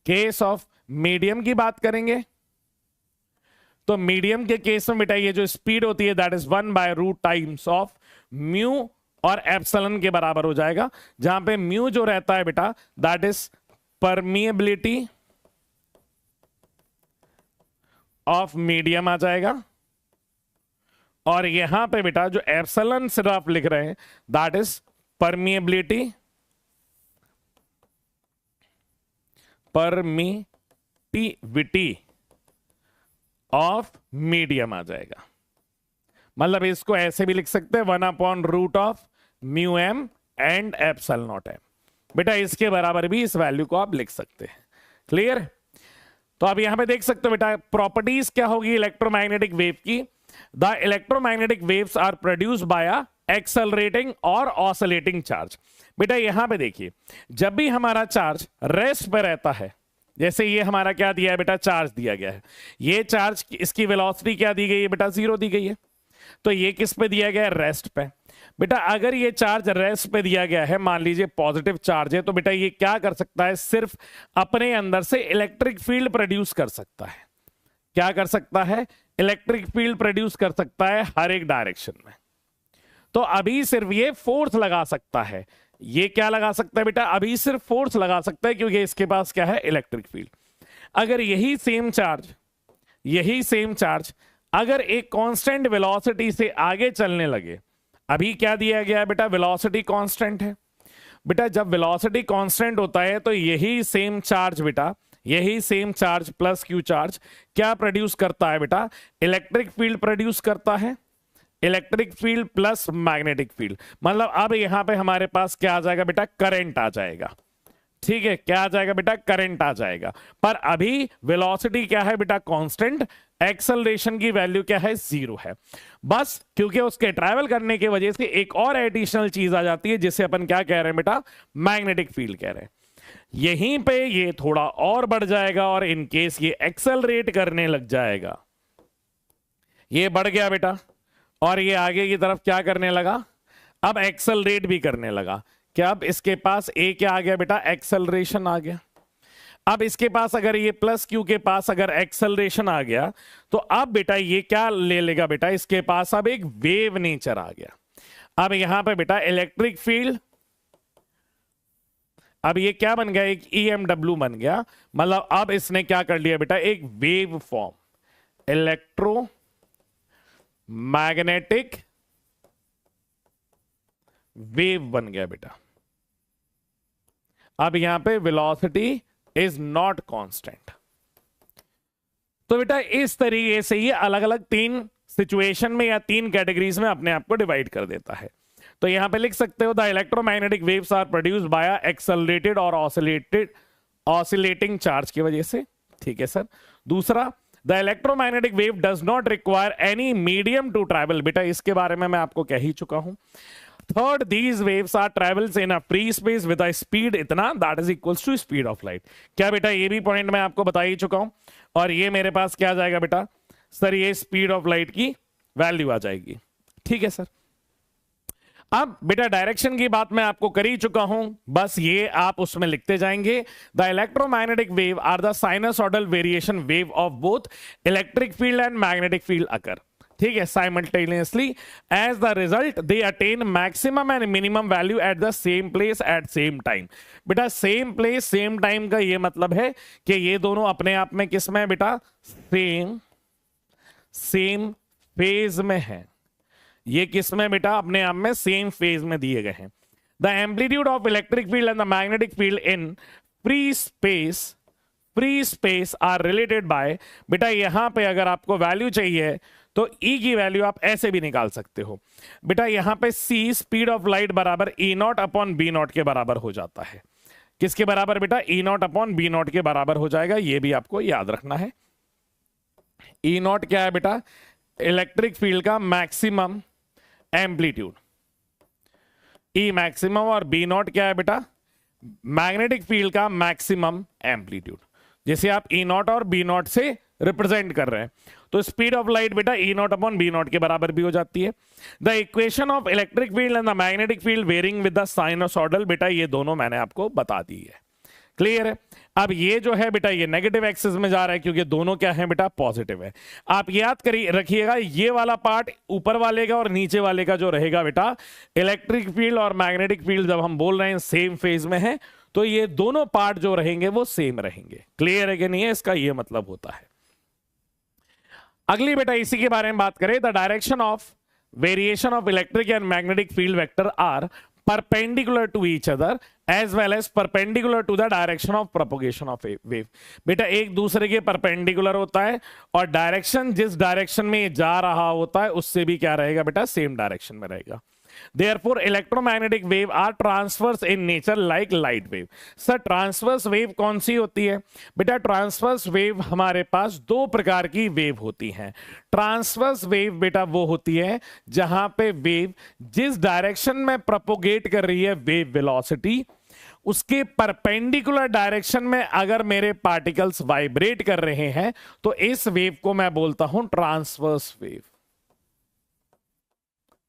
केस ऑफ मीडियम की बात करेंगे तो मीडियम के केस में बेटा ये जो स्पीड होती है दैट इज 1/रूट टाइम्स ऑफ म्यू और एप्सिलॉन के बराबर हो जाएगा, जहां पे म्यू जो रहता है बेटा that is permeability of medium आ जाएगा, और यहां पे बेटा जो एप्सिलॉन सिर्फ आप लिख रहे हैं that is permeability of medium आ जाएगा। मतलब इसको ऐसे भी लिख सकते हैं 1/रूट mu M and epsilon naught M. बेटा इसके बराबर भी इस वैल्यू को आप लिख सकते हैं। क्लियर? तो अब यहां पे देख सकते हो बेटा प्रॉपर्टीज क्या होगी इलेक्ट्रोमैग्नेटिक वेव की। The electromagnetic waves are produced by accelerating और ऑसिलेटिंग चार्ज। बेटा यहां पे देखिए, जब भी हमारा चार्ज रेस्ट पे रहता है, जैसे ये हमारा क्या दिया है बेटा, चार्ज दिया गया है, ये चार्ज इसकी वेलोसिटी क्या दी गई है बेटा, 0 दी गई है। तो ये किस पे दिया गया है, रेस्ट पे। बेटा अगर ये चार्ज रेस्ट पे दिया गया है, मान लीजिए पॉजिटिव चार्ज है, तो बेटा ये क्या कर सकता है, सिर्फ अपने अंदर से इलेक्ट्रिक फील्ड प्रोड्यूस कर सकता है। क्या कर सकता है, इलेक्ट्रिक फील्ड प्रोड्यूस कर सकता है हर एक डायरेक्शन में। तो अभी सिर्फ ये फोर्स लगा सकता है। ये क्या लगा सकता है बेटा, अभी सिर्फ फोर्स लगा सकता है क्योंकि इसके पास क्या है, इलेक्ट्रिक फील्ड। अगर यही सेम चार्ज अगर एक कांस्टेंट वेलोसिटी से आगे चलने लगे, अभी क्या दिया गया है बेटा, वेलोसिटी कांस्टेंट है। बेटा जब वेलोसिटी कांस्टेंट होता है तो यही सेम चार्ज बेटा, यही same charge plus Q charge क्या प्रोड्यूस करता है बेटा, इलेक्ट्रिक फील्ड प्रोड्यूस करता है। Electric field plus magnetic field, मतलब अब यहां पे हमारे पास क्या आ जाएगा बेटा, करंट आ जाएगा। ठीक है, क्या आ जाएगा बेटा, करंट आ जाएगा। पर अभी वेलोसिटी क्या है बेटा, कांस्टेंट, एक्सेलरेशन की वैल्यू क्या है, 0 है। बस क्योंकि उसके ट्रैवल करने की वजह से एक और एडिशनल चीज आ जाती है जिसे अपन क्या कह रहे हैं बेटा, मैग्नेटिक फील्ड कह रहे हैं। यहीं पे ये थोड़ा और बढ़ जाएगा और इनकेस ये एक्सेलरेट करने लग जाएगा, ये बढ़ गया बेटा और ये आगे की तरफ क्या करने लगा, अब एक्सेलरेट भी करने लगा। क्या अब इसके पास ए क्या आ गया बेटा, एक्सेलरेशन आ गया। अब इसके पास अगर ये प्लस क्यू के पास अगर एक्सेलरेशन आ गया तो अब बेटा ये क्या ले लेगा बेटा, इसके पास अब एक वेव नेचर आ गया। अब यहां पे बेटा इलेक्ट्रिक फील्ड, अब ये क्या बन गया, एक EMW बन गया। मतलब अब इसने क्या कर लिया बेटा, एक wave form, electro magnetic wave बन गया बेटा। अब यहां पे वेलोसिटी इज नॉट कांस्टेंट। तो बेटा इस तरीके से ये अलग अलग 3 सिचुएशन में या 3 कैटेगरीज में अपने आप को डिवाइड कर देता है। तो यहां पे लिख सकते हो the electromagnetic waves are produced by accelerated और ऑसिलेटिंग चार्ज की वजह से। ठीक है सर। दूसरा, the electromagnetic wave does not require any medium to travel. बेटा इसके बारे में मैं आपको कह ही चुका हूं। Third, these waves are travels in a free space with a speed इतना that is equals to speed of light। क्या बेटा ये भी पॉइंट मैं आपको बता ही चुका हूं। और ये मेरे पास क्या आ जाएगा बेटा, सर ये स्पीड ऑफ लाइट की वैल्यू आ जाएगी। ठीक है सर। अब बेटा डायरेक्शन की बात मैं आपको कर ही चुका हूं, बस ये आप उसमें लिखते जाएंगे। The electromagnetic wave are the sinusoidal variation wave of both electric field and magnetic field occur. ठीक है, simultaneously as the result they attain maximum and minimum value at the same place at same time. बेटा same place same time का ये मतलब है कि ये दोनों अपने आप में किस में बेटा, सेम फेज में है। ये किस में बेटा, अपने आप में सेम फेज में दिए गए हैं। The amplitude of electric field and the magnetic field in free space are related by. बेटा यहां पे अगर आपको वैल्यू चाहिए तो E की वैल्यू आप ऐसे भी निकाल सकते हो। बेटा यहां पे C स्पीड ऑफ लाइट बराबर E0 अपॉन B0 के बराबर हो जाता है। किसके बराबर बेटा, E0 अपॉन B0 के बराबर हो जाएगा। ये भी आपको याद रखना है। E0 क्या है बेटा, इलेक्ट्रिक फील्ड का मैक्सिमम एम्पलीट्यूड, E मैक्सिमम, और B0 क्या है बेटा, मैग्नेटिक फील्ड का मैक्सिमम एम्पलीट्यूड, जिसे आप E0 और B0 से रिप्रेजेंट कर रहे हैं। तो स्पीड ऑफ लाइट बेटा E naught upon B naught के बराबर भी हो जाती है। The equation of electric field and the magnetic field varying with the sinusoidal, बेटा ये दोनों मैंने आपको बता दी है। क्लियर है। अब ये जो है बेटा ये नेगेटिव एक्सिस में जा रहा है क्योंकि दोनों क्या है बेटा पॉजिटिव है। आप याद करिए रखिएगा ये वाला पार्ट ऊपर वाले का और नीचे वाले का जो रहेगा बेटा इलेक्ट्रिक फील्ड और मैग्नेटिक फील्ड जब हम बोल रहे हैं सेम फेज में है तो ये दोनों पार्ट जो रहेंगे वो सेम रहेंगे। क्लियर है कि नहीं है, इसका ये मतलब होता है। अगली बेटा इसी के बारे में बात करें, the direction of variation of electric and magnetic field vector are perpendicular to each other as well as perpendicular to the direction of propagation of wave। बेटा एक दूसरे के परपेंडिकुलर होता है और डायरेक्शन जिस डायरेक्शन में जा रहा होता है उससे भी क्या रहेगा बेटा सेम डायरेक्शन में रहेगा। Therefore electromagnetic wave are transverse in nature like light wave। Sir transverse wave कौन सी होती है बेटा? ट्रांसवर्स वेव हमारे पास दो प्रकार की वेव होती हैं। ट्रांसवर्स वेव बेटा वो होती है जहां पे वेव जिस डायरेक्शन में प्रोपोगेट कर रही है वेव वेलोसिटी उसके परपेंडिकुलर डायरेक्शन में अगर मेरे पार्टिकल्स वाइब्रेट कर रहे हैं तो इस वेव को मैं बोलता हूं ट्रांसवर्स वेव।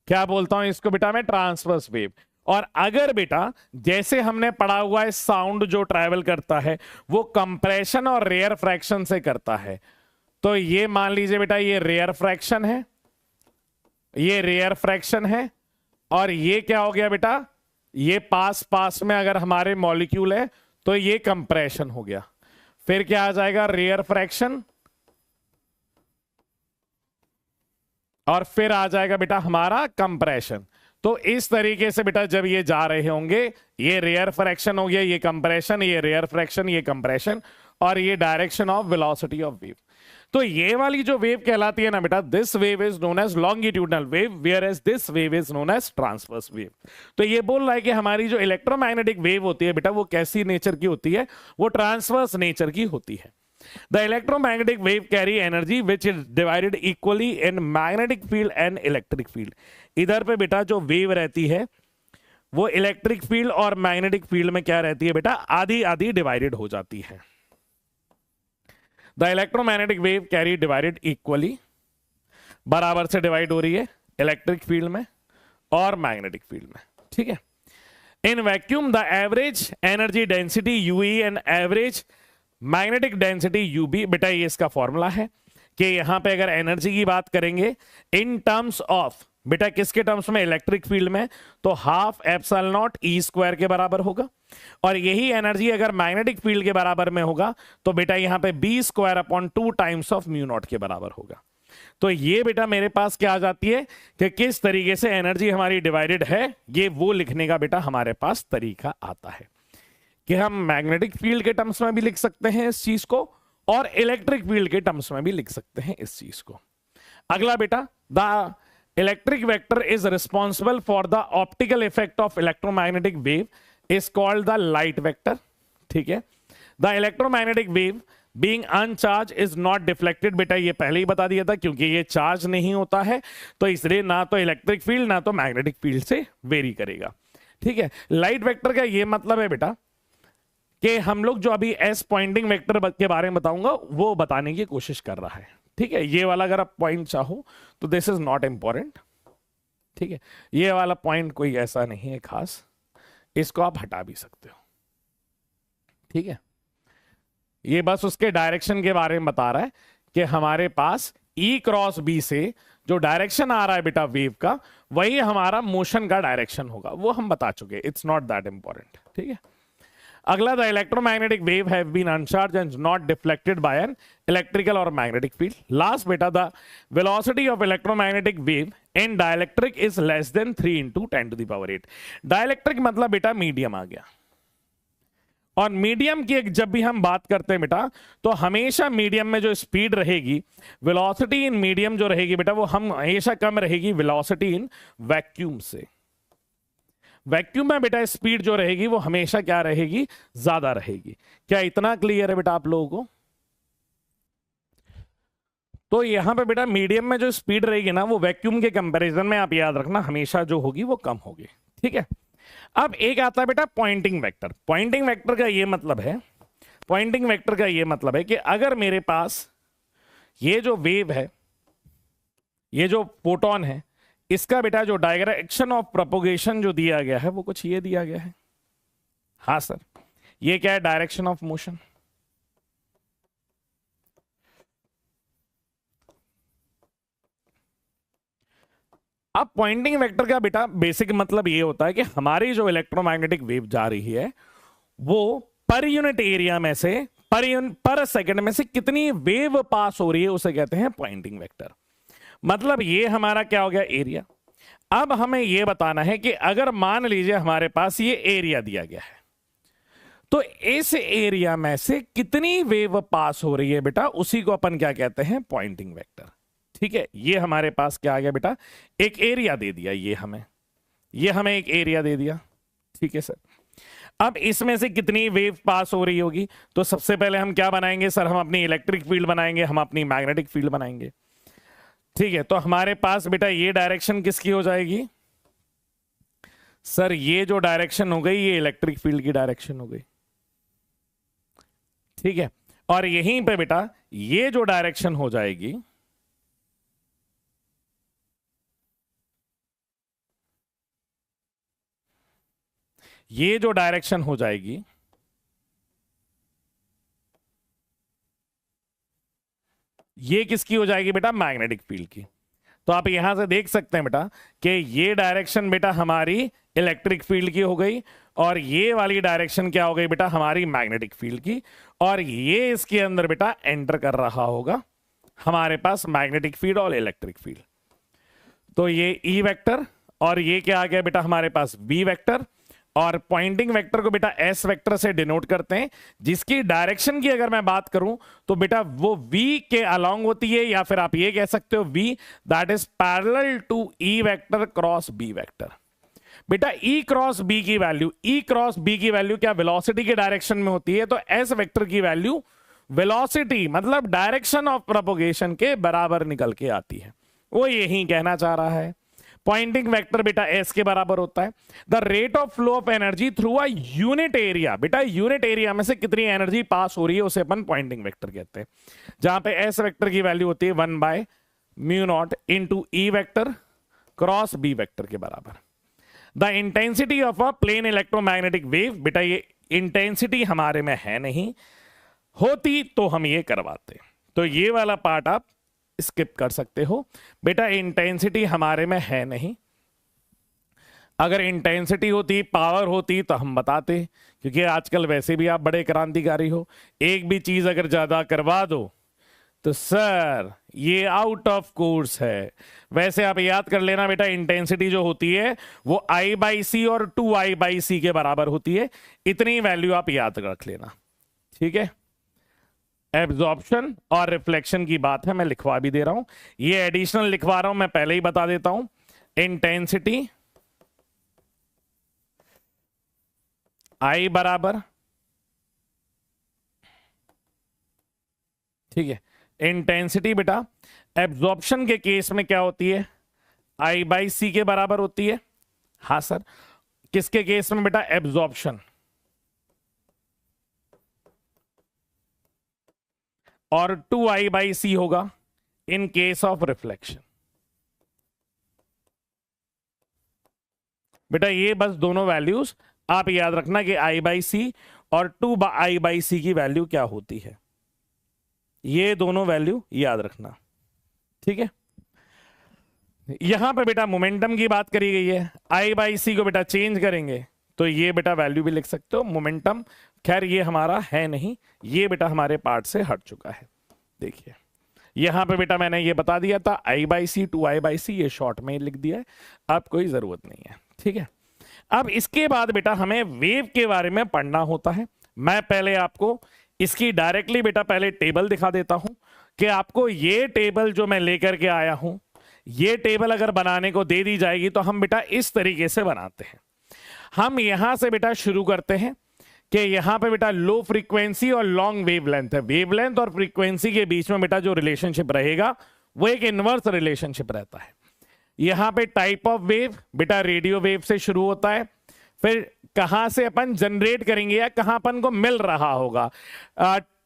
क्या बोलता हूं इसको बेटा मैं? Transverse wave. और अगर बेटा जैसे हमने पढ़ा हुआ है साउंड जो ट्रैवल करता है वो कंप्रेशन और रेयर फ्रैक्शन से करता है, तो ये मान लीजिए बेटा ये रेयर फ्रैक्शन है, ये रेयर फ्रैक्शन है और ये क्या हो गया बेटा? ये पास पास में अगर हमारे मॉलिक्यूल है तो ये कंप्रेशन हो गया। फिर क्या आ जाएगा? रेयर फ्रैक्शन और फिर आ जाएगा बेटा हमारा कंप्रेशन। तो इस तरीके से बेटा जब ये जा रहे होंगे ये रेयर फ्रैक्शन हो गया, ये कंप्रेशन, ये रेयर फ्रैक्शन, ये कंप्रेशन और ये direction of velocity of wave. तो ये वाली जो वेव कहलाती है ना बेटा, this wave is known as longitudinal wave whereas this wave is known as transverse wave. तो ये बोल रहा है कि हमारी जो इलेक्ट्रोमैग्नेटिक वेव होती है बेटा वो कैसी नेचर की होती है? वो ट्रांसवर्स नेचर की होती है। The electromagnetic wave carry energy which is divided equally in magnetic field and electric field। इधर पे बेटा जो वेव रहती है वो इलेक्ट्रिक फील्ड और मैग्नेटिक फील्ड में क्या रहती है बेटा? आधी आधी डिवाइडेड हो जाती है। The electromagnetic wave carry divided equally, बराबर से डिवाइड हो रही है इलेक्ट्रिक फील्ड में और मैग्नेटिक फील्ड में। ठीक है। In vacuum the average energy density U E and average magnetic density U B, बेटा ये इसका फॉर्मूला है कि यहां पे अगर एनर्जी की बात करेंगे इन टर्म्स ऑफ बेटा किसके टर्म्स में? इलेक्ट्रिक फील्ड में, तो half epsilon not E square के बराबर होगा। और यही एनर्जी अगर मैग्नेटिक फील्ड के बराबर में होगा तो बेटा यहां पे B square upon 2 times of mu naught के बराबर होगा। तो ये बेटा मेरे पास क्या आ जाती है कि किस तरीके से एनर्जी हमारी डिवाइडेड है, ये वो लिखने का बेटा हमारे पास तरीका आता है कि हम मैग्नेटिक फील्ड के टर्म्स में भी लिख सकते हैं इस चीज को और इलेक्ट्रिक फील्ड के टर्म्स में भी लिख सकते हैं इस चीज को। अगला बेटा, the electric vector is responsible for the optical effect of electromagnetic wave is called the light vector. ठीक है। The electromagnetic wave being अनचार्ज is not deflected, बेटा ये पहले ही बता दिया था क्योंकि ये चार्ज नहीं होता है तो इसलिए ना तो इलेक्ट्रिक फील्ड ना तो मैग्नेटिक फील्ड से वेरी करेगा। ठीक है। लाइट वेक्टर का ये मतलब है बेटा कि हम लोग जो अभी एस पॉइंटिंग वेक्टर के बारे में बताऊंगा वो बताने की कोशिश कर रहा है। ठीक है। ये वाला अगर आप पॉइंट चाहो तो दिस इज नॉट इंपॉर्टेंट। ठीक है। ये वाला पॉइंट कोई ऐसा नहीं है खास, इसको आप हटा भी सकते हो। ठीक है। ये बस उसके डायरेक्शन के बारे में बता रहा है कि हमारे पास ई क्रॉस बी से जो डायरेक्शन आ रहा है बेटा वेव का वही हमारा मोशन का डायरेक्शन होगा, वो हम बता चुके। It's not that important. ठीक है। अगला, the electromagnetic wave have been uncharge and not deflected by an electrical और मैग्नेटिक फील्ड। लास्ट बेटा, the velocity of electromagnetic wave in dielectric is less than 3 × 10⁸। Dielectric मतलब बेटा मीडियम आ गया। और medium की जब भी हम बात करते हैं बेटा तो हमेशा मीडियम में जो स्पीड रहेगी, वेलोसिटी इन मीडियम जो रहेगी बेटा वो हम हमेशा कम रहेगी वेलोसिटी इन वैक्यूम से। वैक्यूम में बेटा स्पीड जो रहेगी वो हमेशा क्या रहेगी? ज्यादा रहेगी। क्या इतना क्लियर है बेटा आप लोगों को? तो यहां पे बेटा मीडियम में जो स्पीड रहेगी ना वो वैक्यूम के कंपैरिजन में आप याद रखना हमेशा जो होगी वो कम होगी। ठीक है। अब एक आता है बेटा पॉइंटिंग वेक्टर। पॉइंटिंग वेक्टर का ये मतलब है, पॉइंटिंग वेक्टर का ये मतलब है कि अगर मेरे पास ये जो वेव है, ये जो फोटोन है, इसका बेटा जो डायरेक्शन ऑफ प्रोपोगेशन जो दिया गया है वो कुछ ये दिया गया है। हाँ सर, ये क्या है? Direction of motion. अब पॉइंटिंग वेक्टर का बेटा बेसिक मतलब ये होता है कि हमारी जो इलेक्ट्रोमैग्नेटिक वेव जा रही है वो पर यूनिट एरिया में से पर सेकंड में से कितनी वेव पास हो रही है उसे कहते हैं पॉइंटिंग वेक्टर। मतलब ये हमारा क्या हो गया? एरिया। अब हमें यह बताना है कि अगर मान लीजिए हमारे पास ये एरिया दिया गया है तो इस एरिया में से कितनी वेव पास हो रही है बेटा, उसी को अपन क्या कहते हैं? Poynting vector. ठीक है, ये हमारे पास क्या आ गया बेटा? एक एरिया दे दिया, ये हमें एक एरिया दे दिया। ठीक है सर, अब इसमें से कितनी वेव पास हो रही होगी? तो सबसे पहले हम क्या बनाएंगे सर? हम अपनी इलेक्ट्रिक फील्ड बनाएंगे, हम अपनी मैग्नेटिक फील्ड बनाएंगे। ठीक है, तो हमारे पास बेटा ये डायरेक्शन किसकी हो जाएगी सर? ये जो डायरेक्शन हो गई ये इलेक्ट्रिक फील्ड की डायरेक्शन हो गई। ठीक है, और यहीं पे बेटा ये जो डायरेक्शन हो जाएगी ये जो डायरेक्शन हो जाएगी ये किसकी हो जाएगी बेटा? मैग्नेटिक फील्ड की। तो आप यहां से देख सकते हैं बेटा कि ये डायरेक्शन बेटा हमारी इलेक्ट्रिक फील्ड की हो गई और ये वाली डायरेक्शन क्या हो गई बेटा? हमारी मैग्नेटिक फील्ड की। और ये इसके अंदर बेटा एंटर कर रहा होगा हमारे पास मैग्नेटिक फील्ड और इलेक्ट्रिक फील्ड। तो ये ई वेक्टर और ये क्या आ गया बेटा हमारे पास? B vector. और पॉइंटिंग वेक्टर को बेटा एस वेक्टर से डिनोट करते हैं, जिसकी डायरेक्शन की अगर मैं बात करूं तो बेटा वो वी के अलोंग होती है, या फिर आप ये कह सकते हो V that is parallel to E vector cross B vector. बेटा ई क्रॉस बी की वैल्यू, ई क्रॉस बी की वैल्यू क्या वेलोसिटी के डायरेक्शन में होती है, तो एस वेक्टर की वैल्यू वेलोसिटी मतलब डायरेक्शन ऑफ प्रोपोगेशन के बराबर निकल के आती है। वो यही कहना चाह रहा है। पॉइंटिंग वेक्टर बेटा एस के बराबर होता है the rate of flow of energy through a unit area. बेटा यूनिट एरिया में से कितनी एनर्जी पास हो रही है उसे अपन पॉइंटिंग वेक्टर कहते हैं, जहां पे एस वेक्टर की वैल्यू होती है 1/μ0 into E vector cross B vector के बराबर। The intensity of a plane electromagnetic wave. बेटा ये इंटेंसिटी हमारे में है नहीं, होती तो हम ये करवाते, तो ये वाला पार्ट आप स्किप कर सकते हो। बेटा इंटेंसिटी हमारे में है नहीं, अगर इंटेंसिटी होती पावर होती तो हम बताते, क्योंकि आजकल वैसे भी आप बड़े क्रांतिकारी हो, एक भी चीज अगर ज्यादा करवा दो तो सर ये आउट ऑफ कोर्स है। वैसे आप याद कर लेना बेटा इंटेंसिटी जो होती है वो I/C और 2I/C के बराबर होती है, इतनी वैल्यू आप याद रख लेना। ठीक है, एब्जॉर्प्शन और रिफ्लेक्शन की बात है, मैं लिखवा भी दे रहा हूं, ये एडिशनल लिखवा रहा हूं, मैं पहले ही बता देता हूं। इंटेंसिटी I बराबर, ठीक है, इंटेंसिटी बेटा एब्जॉर्प्शन के केस में क्या होती है? I/C के बराबर होती है। हाँ सर, किसके केस में बेटा? एब्जॉर्प्शन। और 2I/C होगा इन केस ऑफ रिफ्लेक्शन। बेटा ये बस दोनों वैल्यूज आप याद रखना कि I/C और 2I/C की वैल्यू क्या होती है, ये दोनों वैल्यू याद रखना। ठीक है, यहां पे बेटा मोमेंटम की बात करी गई है, I/C को बेटा चेंज करेंगे तो ये बेटा वैल्यू भी लिख सकते हो। मोमेंटम खैर ये हमारा है नहीं, ये बेटा हमारे पार्ट से हट चुका है। देखिए यहां पे बेटा मैंने ये बता दिया था I/C 2I/C, ये शॉर्ट में लिख दिया है, अब कोई जरूरत नहीं है। ठीक है, अब इसके बाद बेटा हमें वेव के बारे में पढ़ना होता है। मैं पहले आपको इसकी डायरेक्टली बेटा पहले टेबल दिखा देता हूं कि आपको ये टेबल जो मैं लेकर के आया हूं, ये टेबल अगर बनाने को दे दी जाएगी तो हम बेटा इस तरीके से बनाते हैं। हम यहां से बेटा शुरू करते हैं कि यहां पे बेटा लो फ्रीक्वेंसी और लॉन्ग वेवलेंथ है, वेवलेंथ और फ्रीक्वेंसी के बीच में बेटा जो रिलेशनशिप रहेगा वो एक इनवर्स रिलेशनशिप रहता है। यहां पे टाइप ऑफ वेव बेटा रेडियो वेव से शुरू होता है, फिर कहां से अपन जनरेट करेंगे या कहां अपन को मिल रहा होगा,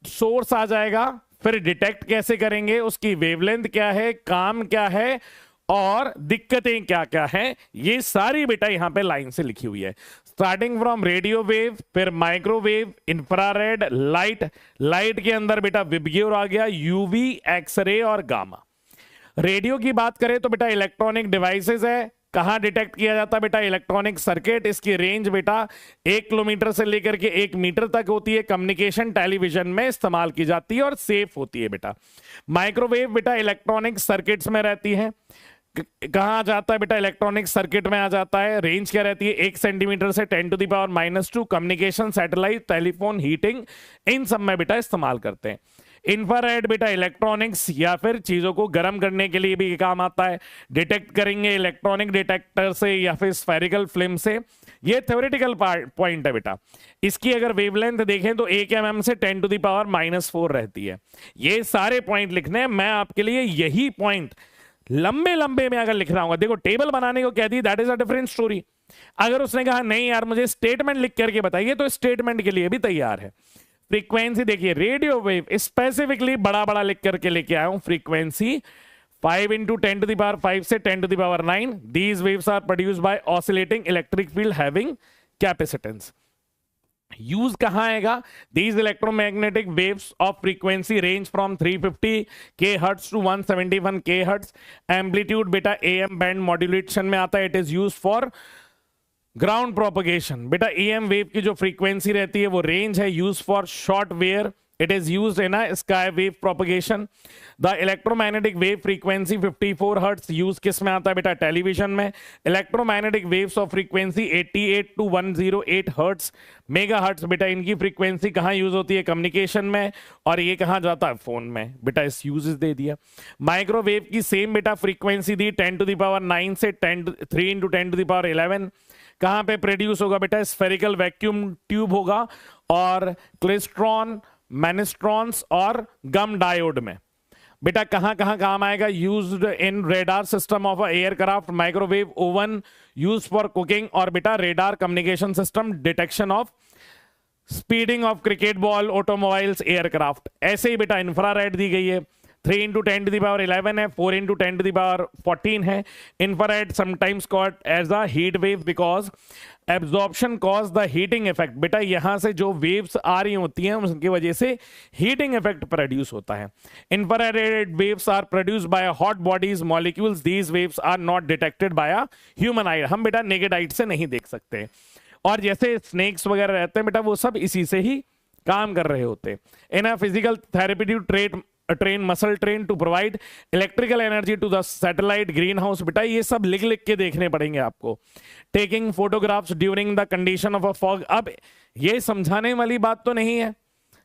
सोर्स आ जाएगा, फिर डिटेक्ट कैसे करेंगे, उसकी वेवलेंथ क्या है, काम क्या है और दिक्कतें क्या क्या है, ये सारी बेटा यहां पे लाइन से लिखी हुई है। स्टार्टिंग फ्रॉम रेडियो वेव, फिर माइक्रोवेव, इंफ्रारेड, लाइट, लाइट के अंदर बेटा विबग्योर आ गया, यूवी, एक्सरे और गामा। रेडियो की बात करें तो बेटा इलेक्ट्रॉनिक डिवाइसेस है, कहां डिटेक्ट किया जाता है बेटा, इलेक्ट्रॉनिक सर्किट। इसकी रेंज बेटा 1 किलोमीटर से लेकर के 1 मीटर तक होती है, कम्युनिकेशन टेलीविजन में इस्तेमाल की जाती है और सेफ होती है बेटा। माइक्रोवेव बेटा इलेक्ट्रॉनिक सर्किट्स में रहती है, कहां जाता है बेटा, इलेक्ट्रॉनिक सर्किट में आ जाता है। रेंज क्या रहती है, 1 सेंटीमीटर से 10⁻⁻²। कम्युनिकेशन, सैटेलाइट, टेलीफोन, हीटिंग, इन सब में बेटा इस्तेमाल करते हैं। इंफ्रारेड बेटा इलेक्ट्रॉनिक्स या फिर चीजों को गर्म करने के लिए भी काम आता है। डिटेक्ट करेंगे इलेक्ट्रॉनिक डिटेक्टर से या फिर स्फेरिकल फिल्म से। ये थ्योरेटिकल पॉइंट है बेटा। इसकी अगर वेवलेंथ देखें तो 1 mm से 10⁻⁻4 रहती है। ये सारे पॉइंट लिखने हैं, मैं आपके लिए यही पॉइंट लंबे लंबे में अगर लिख रहा हूं, देखो टेबल बनाने को कह दी, that is a different story. अगर उसने कहा नहीं यार मुझे स्टेटमेंट लिख करके बताइए, तो स्टेटमेंट के लिए भी तैयार है। फ्रीक्वेंसी देखिए, रेडियो वेव स्पेसिफिकली बड़ा बड़ा लिख करके लेके आया हूं। फ्रीक्वेंसी 5 × 10⁵ से 10⁹ these waves are produced by oscillating electric field having capacitance. Use कहां आएगा, these electromagnetic waves of frequency range from 350 kHz to 171 kHz। Amplitude बेटा AM बैंड मॉड्यूलेशन में आता है। It is use for ground propagation. बेटा EM wave की जो frequency रहती है वो रेंज है, use for short wave. It is used in a sky wave propagation. The electromagnetic wave frequency 54 hertz use किस में आता है बेटा, टेलीविजन में। Electromagnetic waves of frequency 88 to 108 hertz mega hertz बेटा, इनकी फ्रीक्वेंसी कहां यूज होती है, कम्युनिकेशन में। और ये कहां जाता है, फोन में बेटा, इस यूजेस दे दिया। माइक्रोवेव की सेम बेटा फ्रीक्वेंसी दी 10⁹ से 3 × 10⁻11। कहां पे प्रोड्यूस होगा बेटा, स्फेरिकल वैक्यूम ट्यूब होगा और क्लेस्ट्रॉन, मैनिस्ट्रॉन्स और गम डायोड में। बेटा कहां कहां काम आएगा, used in radar system of aircraft. Microwave oven use for cooking. और बेटा radar communication system, detection of speeding of cricket ball, automobiles, aircraft. ऐसे ही बेटा इंफ्रारेड दी गई है, 3 × 10⁻11 है, 4 × 10⁻14 है। Infrared sometimes called as a heat wave because absorption cause the heating effect. बेटा यहां से जो वेव्स आ रही होती हैं उनकी वजह से हीटिंग इफेक्ट प्रोड्यूस होता है। Infrared waves are produced by hot bodies molecules. These waves are not detected by a human eye. हम बेटा नेकेड आई से नहीं देख सकते। और जैसे स्नेक्स वगैरह रहते हैं बेटा, वो सब इसी से ही काम कर रहे होते हैं। In a physical therapeutic train muscle train to provide electrical energy to the satellite green house. बेटा ये सब लिख लिख के देखने पड़ेंगे आपको। Taking photographs during the condition of a fog. अब ये समझाने वाली बात तो नहीं है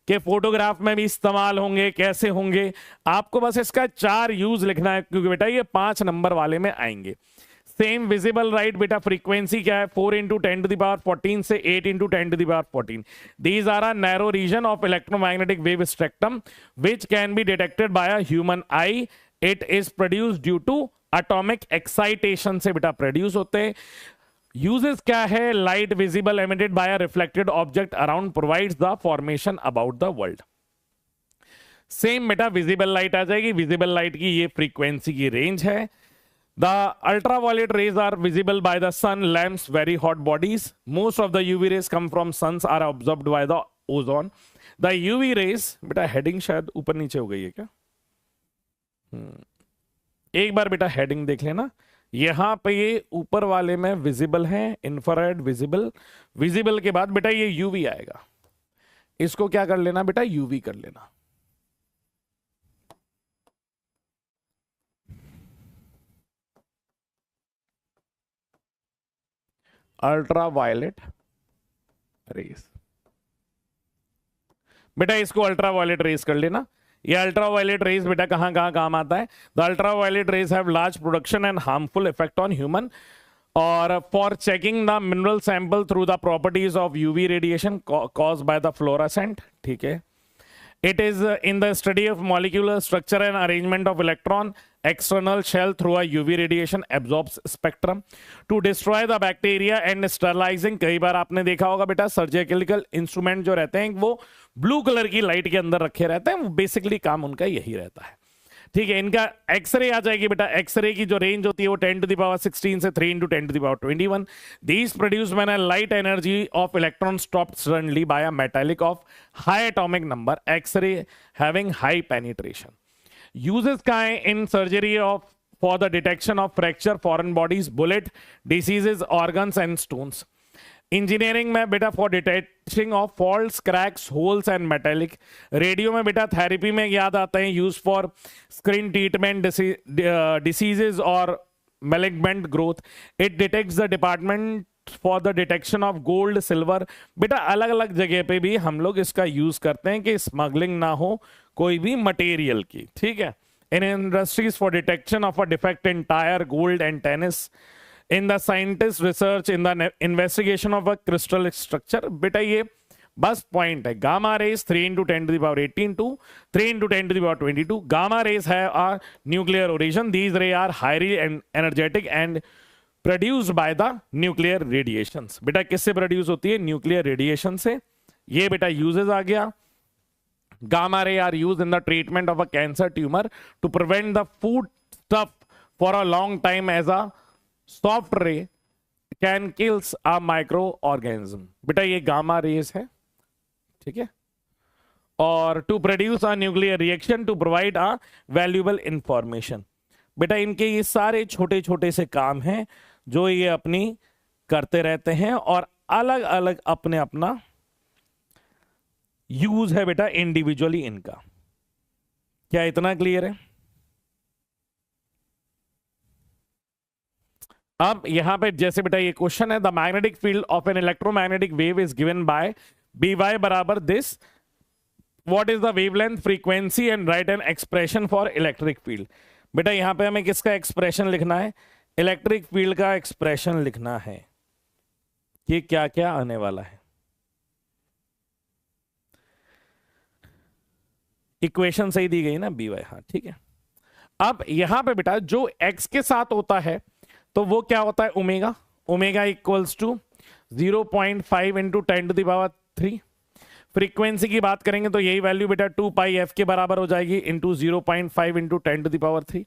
कि फोटोग्राफ में भी इस्तेमाल होंगे, कैसे होंगे। आपको बस इसका 4 यूज लिखना है, क्योंकि बेटा ये 5 नंबर वाले में आएंगे। सेम विजिबल लाइट बेटा फ्रीक्वेंसी क्या है, 4 × 10⁻14 से 8 × 10⁻14। These are a narrow region of electromagnetic wave spectrum which can be detected by a human eye. It is produced due to atomic excitation से बेटा प्रोड्यूस होते हैं। यूजेस क्या है, light visible emitted by a reflected object around provides the formation about the world. Same बेटा visible light आ जाएगी। Visible light की ये फ्रीक्वेंसी की रेंज है। The ultraviolet rays are visible by the sun, lamps, very hot bodies. Most of the UV rays come from suns are absorbed by the ozone. The UV rays, बेटा heading शायद ऊपर नीचे हो गई है क्या? एक बार बेटा हेडिंग देख लेना। यहां पे ये ऊपर वाले में विजिबल है, इंफ्रारेड विजिबल। विजिबल के बाद बेटा ये यूवी आएगा। इसको क्या कर लेना बेटा, यूवी कर लेना। अल्ट्रावायलेट रेस बेटा, इसको अल्ट्रावायलेट रेस कर लेना। ये अल्ट्रावायलेट रेस बेटा कहां कहां काम आता है। The ultraviolet rays have large production and harmful effect on human. और for checking the mineral sample through the properties of UV radiation cause by the fluorescent. ठीक है। It is in the study of molecular structure and arrangement of electron. External shell through a UV radiation absorbs spectrum to destroy the bacteria and sterilizing. कई बार आपने देखा होगा बेटा surgical instrument जो रहते हैं वो ब्लू कलर की लाइट के अंदर रखे रहते हैं, वो बेसिकली काम उनका यही रहता है। ठीक है, इनका एक्सरे आ जाएगी बेटा, एक्सरे की जो रेंज होती है वो 10 to the power 16 से 3 into 10 to the power 21. These produce when a light energy of electron stops suddenly by a metallic of high atomic number, X-ray having high penetration. Uses का है in surgery of for the detection of fracture, foreign bodies, bullet, diseases, organs and stones. Engineering में बेटा for detecting of faults, cracks, holes and metallic. Radio में बेटा therapy में याद आते हैं use for screen treatment, diseases और malignant growth. It detects the department for the detection of gold, silver. बेटा अलग अलग जगह पे भी हम लोग इसका यूज करते हैं कि स्मगलिंग ना हो कोई भी मटेरियल की. ठीक है, in industries for detection of a defect in tyre, gold and tennis. In the scientist research in the investigation of a crystal structure. बेटा ये बस पॉइंट है. Gamma rays 3 into 10 to the power 18 to 3 into 10 to the power 22. Gamma rays है a nuclear origin. These rays are highly energetic and produced by the nuclear radiations. बेटा किससे produce होती है? Nuclear radiation से. ये बेटा uses आ गया. Gamma ray are used in the treatment of a cancer tumor to prevent the food stuff for a long time as a soft ray can kills a micro organism. बेटा ये gamma rays है. ठीक है, और to produce a nuclear reaction to provide a valuable information. बेटा इनके ये सारे छोटे छोटे से काम हैं जो ये अपनी करते रहते हैं और अलग अलग अपने अपना यूज है बेटा इंडिविजुअली इनका. क्या इतना क्लियर है? अब यहां पे जैसे बेटा ये क्वेश्चन है, the magnetic field of an electromagnetic wave is given by B Y बराबर this. What is the wavelength, frequency and write an expression for electric field. बेटा यहां पे हमें किसका एक्सप्रेशन लिखना है? इलेक्ट्रिक फील्ड का एक्सप्रेशन लिखना है कि क्या क्या आने वाला है. इक्वेशन सही दी गई ना बी वाई. हाँ ठीक है. अब यहां पे बेटा जो एक्स के साथ होता है तो वो क्या होता है? Omega. Omega equals to 0.5 into 10 to the power 3. Frequency की बात करेंगे तो यही वैल्यू बेटा 2 पाई एफ के बराबर हो जाएगी into 0.5 into 10 to the power 3.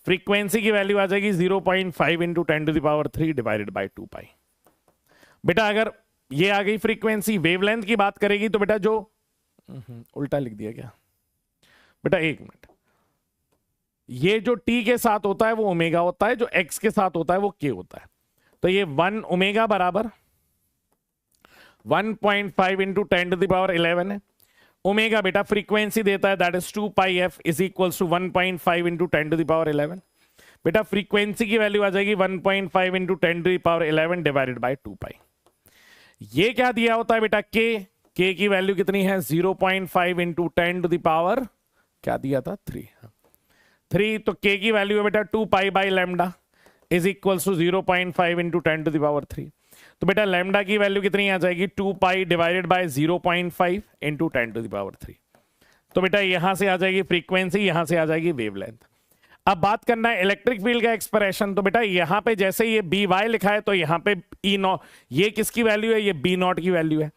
Frequency की वैल्यू आ जाएगी 0.5 into 10 to the power 3 divided by 2 पाई. बेटा अगर ये आ गई फ्रीक्वेंसी, वेवलेंथ की बात करेगी तो बेटा जो उल्टा लिख दिया क्या बेटा, एक मिनट. ये जो t के साथ होता है वो ओमेगा होता है, जो x के साथ होता है वो k होता है. तो ये 1 ओमेगा बराबर 1.5 इंटू 10 to the power 11 है. ओमेगा बेटा फ्रीक्वेंसी देता है, that is 2 pi f is equals to 1.5 into 10 to the power 11. बेटा फ्रीक्वेंसी की वैल्यू आ जाएगी 1.5 into 10 to the power 11 divided by 2 पाई. ये क्या दिया होता है बेटा? k की वैल्यू कितनी है? 0.5 इंटू 10 to the power क्या दिया था? 3. तो k की वैल्यू है बेटा 2 pi by lambda is equals to 0.5 into 10 to the power 3. तो बेटा लैम्डा की वैल्यू कितनी आ जाएगी? 2 पाई divided by 0.5 into 10 to the power 3. तो बेटा यहां से आ जाएगी फ्रीक्वेंसी, यहां से आ जाएगी वेवलेंथ. अब बात करना है इलेक्ट्रिक फील्ड का एक्सप्रेशन. तो बेटा यहां पे जैसे ये बी वाई लिखा है तो यहां पे ई नॉट, ये किसकी वैल्यू है? ये बी नॉट की वैल्यू है.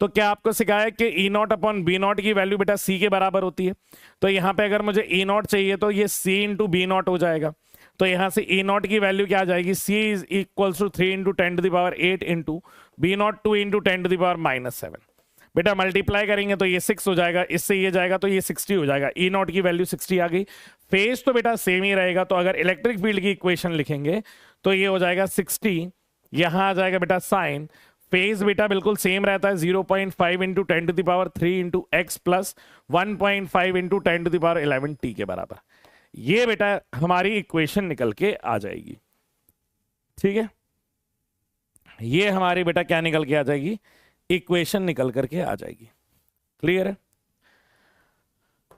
तो क्या आपको सिखाया कि ई नॉट अपॉन बी नॉट की वैल्यू बेटा सी के बराबर होती है. तो यहां पे अगर मुझे ई नॉट चाहिए तो ये सी इंटू बी नॉट हो जाएगा. तो यहां से ई नॉट की वैल्यू क्या आ जाएगी? C is equals to 3 into 10 to the power 8 into B naught 2 into 10 to the power -7. बेटा मल्टीप्लाई करेंगे तो ये 6 हो जाएगा, इससे ये जाएगा तो ये 60 हो जाएगा. ई नॉट की वैल्यू 60 आ गई. फेज तो बेटा सेम ही रहेगा. तो अगर इलेक्ट्रिक फील्ड की इक्वेशन लिखेंगे तो ये हो जाएगा 60. यहां आ जाएगा बेटा साइन. फेज बेटा बिल्कुल सेम रहता है 0.5 into 10 to the power 3 into x plus 1.5 into 10 to the power 11 T के बराबर. ये बेटा हमारी इक्वेशन निकल के आ जाएगी. ठीक है, ये हमारी बेटा क्या निकल के आ जाएगी? इक्वेशन निकल करके आ जाएगी. क्लियर है?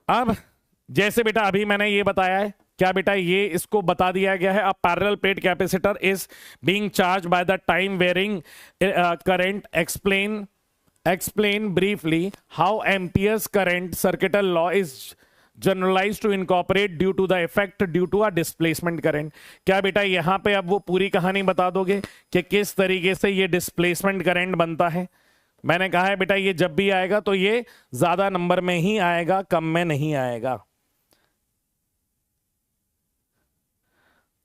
अब जैसे बेटा अभी मैंने ये बताया है, क्या बेटा ये इसको बता दिया गया है, a parallel plate capacitor is being charge by the time varying current explain explain briefly how ampere's current circuital law is generalize to incorporate due to the effect due to a displacement current. क्या बेटा यहां पे अब वो पूरी कहानी बता दोगे कि किस तरीके से ये डिस्प्लेसमेंट करंट बनता है? मैंने कहा है बेटा ये जब भी आएगा तो ये ज्यादा नंबर में ही आएगा, कम में नहीं आएगा।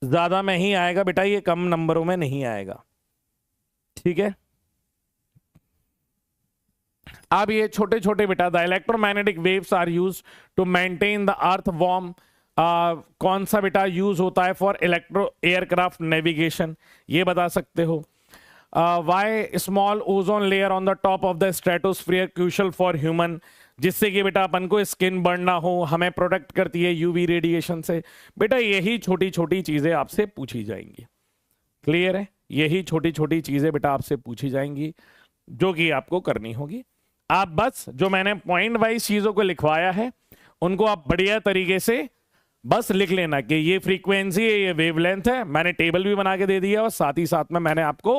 ज्यादा में ही आएगा बेटा, ये कम नंबरों में नहीं आएगा। ठीक है, अब ये छोटे छोटे बेटा the electromagnetic waves are use to maintain the earth warm. कौन सा बेटा यूज होता है फॉर इलेक्ट्रो एयरक्राफ्ट नेविगेशन, ये बता सकते हो। Why small ozone layer on the top of the stratosphere crucial for human, जिससे कि बेटा अपन को स्किन बर्न ना हो, हमें प्रोटेक्ट करती है यूवी रेडिएशन से। बेटा यही छोटी छोटी चीजें आपसे पूछी जाएंगी। क्लियर है? यही छोटी छोटी चीजें बेटा आपसे पूछी जाएंगी जो कि आपको करनी होगी। आप बस जो मैंने पॉइंट वाइज चीजों को लिखवाया है उनको आप बढ़िया तरीके से बस लिख लेना कि ये फ्रीक्वेंसी है, ये वेवलेंथ है। मैंने टेबल भी बना के दे दिया और साथ ही साथ में मैंने आपको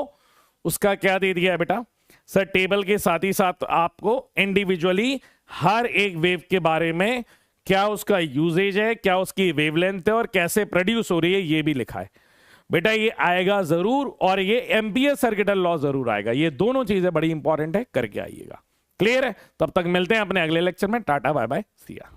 उसका क्या दे दिया है बेटा सर, टेबल के साथ ही साथ आपको इंडिविजुअली हर एक वेव के बारे में क्या उसका यूजेज है, क्या उसकी वेवलेंथ है और कैसे प्रोड्यूस हो रही है ये भी लिखा है। बेटा ये आएगा जरूर और ये एम्पियर सर्किटल लॉ जरूर आएगा। ये दोनों चीजें बड़ी इंपॉर्टेंट है, करके आइएगा। क्लियर है? तब तक मिलते हैं अपने अगले लेक्चर में। टाटा बाय बाय, सी या।